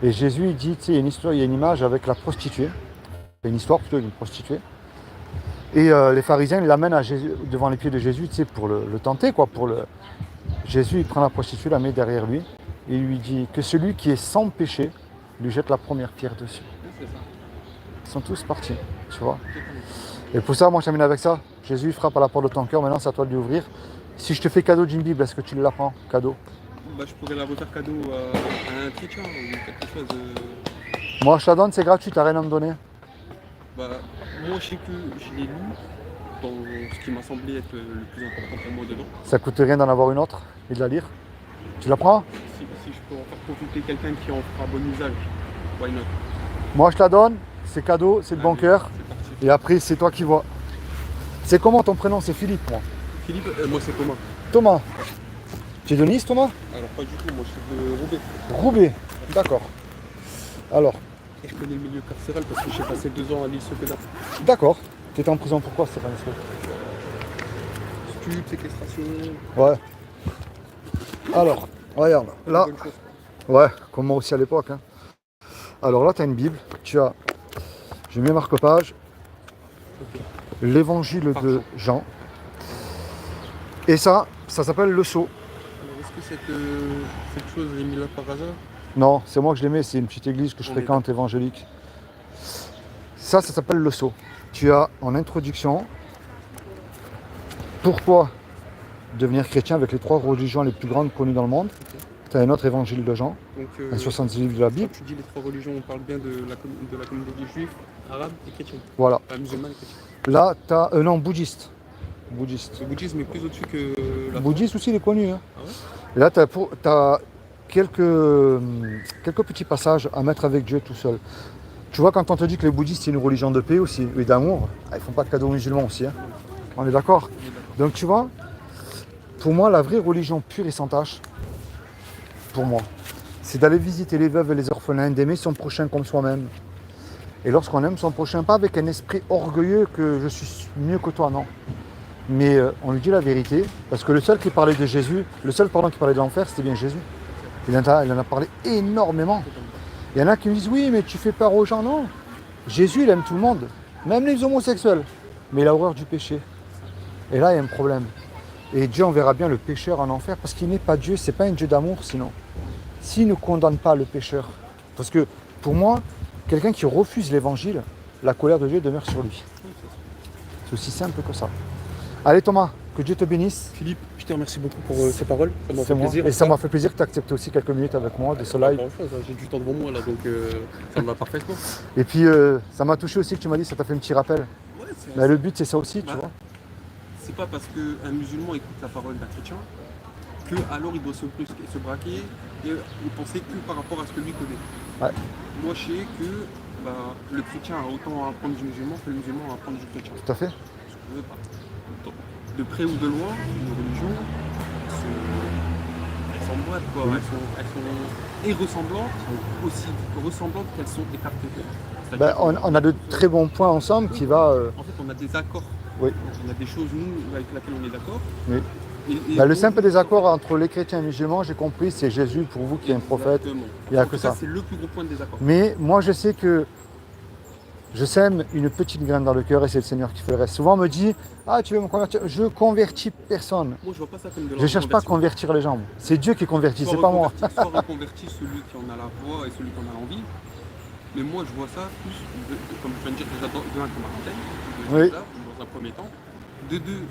Et Jésus, il dit, tu sais, il y a une histoire, il y a une image avec la prostituée, une histoire plutôt d'une prostituée. Et les pharisiens, ils l'amènent à Jésus, devant les pieds de Jésus, tu sais, pour le tenter, quoi, Jésus, il prend la prostituée, la met derrière lui, et il lui dit que celui qui est sans péché lui jette la première pierre dessus. C'est ça. Ils sont tous partis, tu vois. Et pour ça, moi, je termine avec ça. Jésus, il frappe à la porte de ton cœur, maintenant, c'est à toi de lui ouvrir. Si je te fais cadeau d'une Bible, est-ce que tu la prends, cadeau? Bah, je pourrais la refaire cadeau à un chrétien ou quelque chose. Moi, je te la donne, c'est gratuit, t'as rien à me donner. Bah, moi, je sais que je l'ai lu dans ce qui m'a semblé être le plus important pour moi dedans. Ça coûte rien d'en avoir une autre et de la lire. Tu la prends? Si je peux en faire profiter quelqu'un qui en fera bon usage, why not? Moi, je te la donne, c'est cadeau, c'est de bon Allez, cœur. C'est parti. Et après, c'est toi qui vois. C'est comment ton prénom? C'est Philippe, moi. Philippe, moi c'est Thomas. Thomas. Tu es de Nice, Thomas? Alors pas du tout, moi je suis de Roubaix. Roubaix. D'accord. Alors, Et je connais le milieu carcéral parce que j'ai passé 2 ans à l'île Seceda. d'accord. Tu étais en prison pourquoi, Stéphane? Stup, séquestration. Ouais. Alors, regarde, là, Bonne chose. ouais, comme moi aussi à l'époque. Hein. Alors là, tu as une Bible, tu as, j'ai mis marque-page, Ok. l'évangile Par de Jean. Et ça s'appelle le sceau. Alors, est-ce que cette chose est mise là par hasard? Non, c'est moi que je l'aimais, c'est une petite église que je On est fréquente, évangélique. Ça s'appelle le sceau. Tu as en introduction, pourquoi devenir chrétien avec les 3 religions les plus grandes connues dans le monde. Tu as un autre évangile de Jean, Donc, un 70 livres de la quand Bible. tu dis les 3 religions, on parle bien de la communauté juive, arabe et chrétienne. Voilà. Pas musulmane et chrétienne. Là, tu as un nom bouddhiste. Bouddhiste. Le bouddhisme est plus au-dessus que la Bouddhiste aussi, il est connu. Hein. Ah ouais? Et là, tu as quelques petits passages à mettre avec Dieu tout seul. Tu vois, quand on te dit que les bouddhistes, c'est une religion de paix aussi, et d'amour, ils font pas de cadeaux aux musulmans aussi. Hein. On est d'accord? On est d'accord. Donc, tu vois, pour moi, la vraie religion pure et sans tâche, pour moi, c'est d'aller visiter les veuves et les orphelins, d'aimer son prochain comme soi-même. Et lorsqu'on aime son prochain, pas avec un esprit orgueilleux que je suis mieux que toi, non. Mais on lui dit la vérité, parce que le seul qui parlait de Jésus, le seul pardon qui parlait de l'enfer, c'était bien Jésus. Il en a parlé énormément. Il y en a qui me disent oui, mais tu fais peur aux gens. Non, Jésus, il aime tout le monde, même les homosexuels. Mais il a horreur du péché. Et là, il y a un problème. Et Dieu enverra bien le pécheur en enfer, parce qu'il n'est pas Dieu, c'est pas un Dieu d'amour sinon. S'il ne condamne pas le pécheur, parce que pour moi, quelqu'un qui refuse l'évangile, la colère de Dieu demeure sur lui. C'est aussi simple que ça. Allez Thomas, que Dieu te bénisse. Philippe, je te remercie beaucoup pour ces paroles. Ça m'a C'est fait moi. plaisir. Et ça m'a fait plaisir que tu acceptes aussi quelques minutes avec moi de ce Pas live. grand-chose, hein. J'ai du temps devant moi là, donc ça me va parfaitement. Et puis ça m'a touché aussi que tu m'as dit, ça t'a fait un petit rappel. Ouais, Mais le but c'est ça aussi, tu Ouais. vois. C'est pas parce qu'un musulman écoute la parole d'un chrétien que alors il doit se brusquer, se braquer et penser que par rapport à ce que lui connaît. Ouais. Moi je sais que le chrétien a autant à apprendre du musulman que le musulman a à apprendre du chrétien. Tout à fait. Parce que, de près ou de loin, les religions elles s'emboîtent quoi. Oui. Elles sont et ressemblantes, aussi ressemblantes qu'elles sont écartées. Ben, on a de très bons points ensemble qui va. En fait, on a des accords. Oui. On a des choses, nous, avec lesquelles on est d'accord. Oui. Et Ben, le donc, simple désaccord entre les chrétiens et les musulmans, j'ai compris, c'est Jésus pour vous qui est un prophète. exactement. Il n'y a En que tout cas, ça. c'est le plus gros point de désaccord. Mais moi je sais que je sème une petite graine dans le cœur et c'est le Seigneur qui fait le reste. Souvent on me dit, ah tu veux me convertir? Je convertis personne. Moi, je vois pas ça comme de la Je ne cherche pas à reconversion. convertir les gens. C'est Dieu qui convertit, Soit c'est pas moi. reconverti- Soit reconverti celui qui en a la voix et celui qui en a l'envie. Mais moi, je vois ça plus, comme je viens de dire, déjà de un comme architecte, Oui. dans un premier temps. De deux,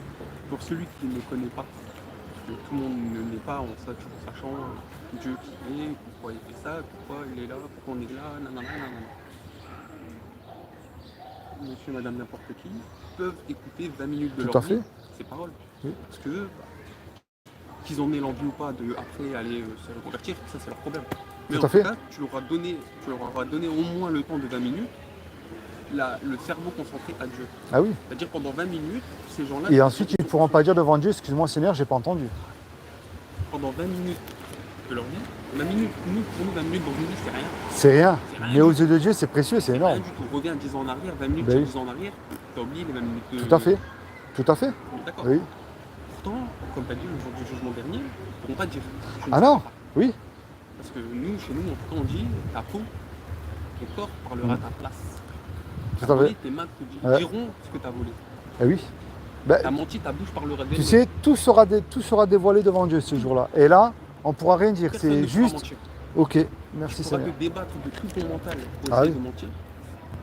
pour celui qui ne connaît pas. Parce que tout le monde n'est pas en sachant Dieu qui est, pourquoi il fait ça, pourquoi il est là, pourquoi on est là, nanana, nanana. Monsieur, madame, n'importe qui, peuvent écouter 20 minutes de Tout leur à fait. vie, ces paroles. Oui. Parce que, qu'ils en aient l'envie ou pas de après aller se reconvertir, ça c'est leur problème. Mais Tout en à fait. tout cas, tu leur auras donné au moins le temps de 20 minutes, le cerveau concentré à Dieu. Ah oui. C'est-à-dire pendant 20 minutes, ces gens-là, Et ensuite ils ne pourront pas dire devant Dieu, excuse-moi Seigneur, j'ai pas entendu. pendant 20 minutes de leur vie, 20 minutes, pour nous, 20 minutes dans une vie, c'est rien. C'est rien. C'est rien Mais aux du yeux de Dieu, c'est précieux, c'est Rien énorme. du tout. Reviens 10 ans en arrière, 20 minutes, Ben oui. 10 ans en arrière, t'as oublié les 20 minutes de... Tout à fait. Tout à fait. D'accord. Oui. Pourtant, comme tu as dit le jour du jugement dernier, ils ne pourront pas dire. Je ne Ah sais non. pas. Oui. Parce que nous, chez nous, en tout cas, on dit ta peau, ton corps parlera à ta place. Tout T'as à volé, fait. tes mains te Ouais. diront ce que tu as volé. Eh oui. Ben, T'as menti, ta bouche parlera d'elle. tu sais, tout sera dévoilé devant Dieu ce jour-là. Et là, on pourra rien dire. Personne ne C'est pourra juste. mentir. Ok. Merci Tu pourras Seigneur. te débattre de tout ton mental pour Ah essayer oui. de mentir.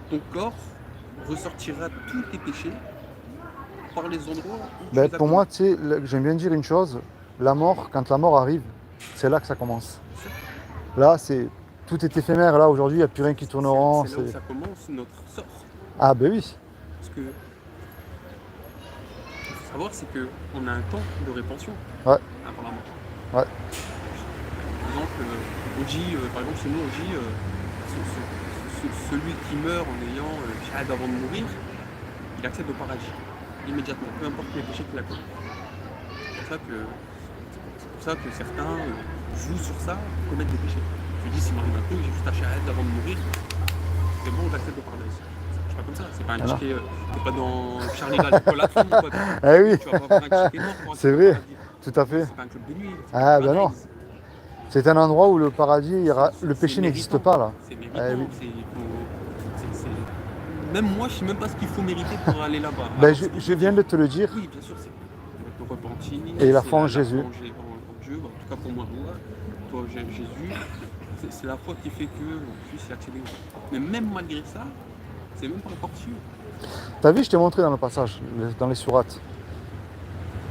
Ton corps ressortira tous tes péchés par les endroits où tu Ben, les as pour moi, commis. tu sais, j'aime bien dire une chose. La mort, quand la mort arrive, c'est là que ça commence. Là, c'est tout est éphémère. Là, aujourd'hui, il n'y a plus rien qui tourne rond. C'est là où ça commence notre sort. Ah ben oui. Parce que il faut savoir, c'est qu'on a un temps de répension Ouais. avant la mort. Ouais. Par exemple, on dit, par exemple, chez nous, on dit celui qui meurt en ayant shahad avant de mourir, il accède au paradis immédiatement, peu importe les péchés qu'il a commis. C'est pour ça que certains jouent sur ça pour commettre des péchés. Je dis, s'il m'arrive un truc, j'ai juste un shahad avant de mourir, c'est bon, j'accède au paradis. C'est pas comme ça, c'est pas un Ah non. ticket, c'est pas dans Charlie Gall, mon pote. Eh oui. Tu vas pas avoir un ticket noir pour C'est accéder au vrai. paradis. tout à fait. C'est pas un club de nuit. c'est Ah, un ben non. paradise. C'est un endroit où le paradis, le péché C'est n'existe méritant. pas là. C'est méritant. Eh oui. Même moi, je sais même pas ce qu'il faut mériter pour aller là-bas. Ben, Alors, je viens de te le dire. Oui, bien sûr, c'est le repenti. Et la c'est foi en Jésus. foi en Dieu, en tout cas pour moi, toi, Jésus, c'est la foi qui fait qu'on puisse y accéder. Mais même malgré ça, c'est même pas encore sûr. T'as vu, je t'ai montré dans le passage, dans les sourates,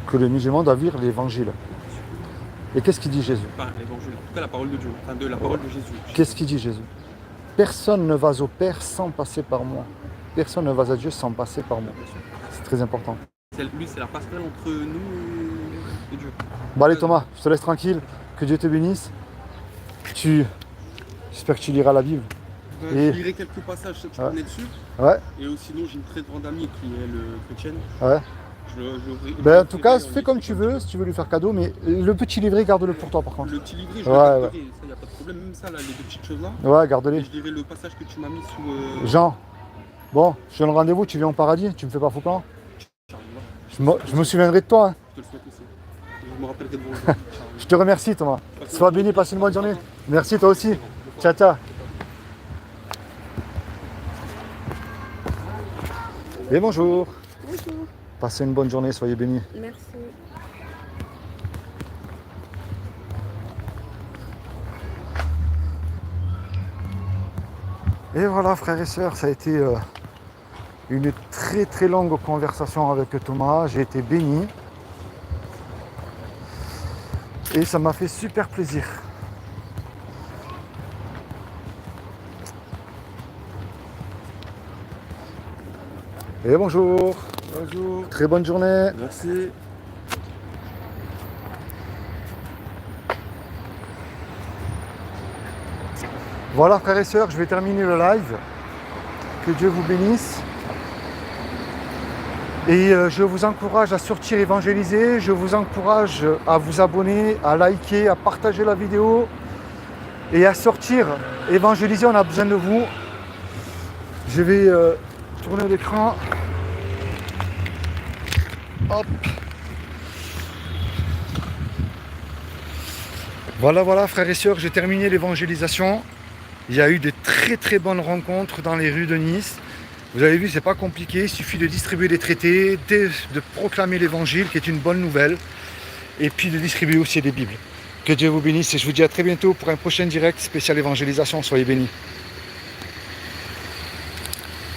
que le musulman doit vivre l'évangile. Et qu'est-ce qu'il dit Jésus? Enfin, l'évangile, en tout cas la parole de Dieu, enfin de la parole de Jésus. Qu'est-ce qu'il dit Jésus? Personne ne va au Père sans passer par moi. Personne ne va à Dieu sans passer par moi. C'est très important. Lui, c'est la passerelle entre nous et Dieu. Bon allez Thomas, je te laisse tranquille. Que Dieu te bénisse. J'espère que tu liras la Bible. Et- Je lirai quelques passages si tu Ouais. connais dessus. Ouais, Et sinon, j'ai une très grande amie qui est chrétienne. ouais. Je Ben, en tout cas, on fais comme tu veux, si tu veux lui faire cadeau, mais le petit livret, garde-le pour toi par contre. Le petit livret, je Ouais, le ouais. garderai, ça, y a pas de problème. Même ça, là, les deux petites choses là. Ouais, Et garde-les. je dirai le passage que tu m'as mis sous. Jean, bon, je te donne rendez-vous, tu viens au paradis, tu me fais pas faux plan. Inch'Allah. Je me souviendrai de toi. Hein. Je te le souhaite aussi. Je me rappellerai devant toi. Je te remercie Thomas. Sois béni, passe une bonne journée. Merci toi aussi. Ciao, ciao. Et bonjour. Bonjour. Passez une bonne journée, soyez bénis. Merci. Et voilà frères et sœurs, ça a été une très très longue conversation avec Thomas. J'ai été béni. Et ça m'a fait super plaisir. Et bonjour. Bonjour. Très bonne journée. Merci. Voilà frères et sœurs, je vais terminer le live. Que Dieu vous bénisse. Et je vous encourage à sortir évangéliser. Je vous encourage à vous abonner, à liker, à partager la vidéo. Et à sortir évangéliser, on a besoin de vous. Je vais tourner l'écran. Hop. Voilà frères et sœurs, j'ai terminé l'évangélisation. Il y a eu de très très bonnes rencontres dans les rues de Nice. Vous avez vu, c'est pas compliqué, il suffit de distribuer des traités, de proclamer l'évangile, qui est une bonne nouvelle, et puis de distribuer aussi des Bibles. Que Dieu vous bénisse et je vous dis à très bientôt pour un prochain direct spécial évangélisation. Soyez bénis.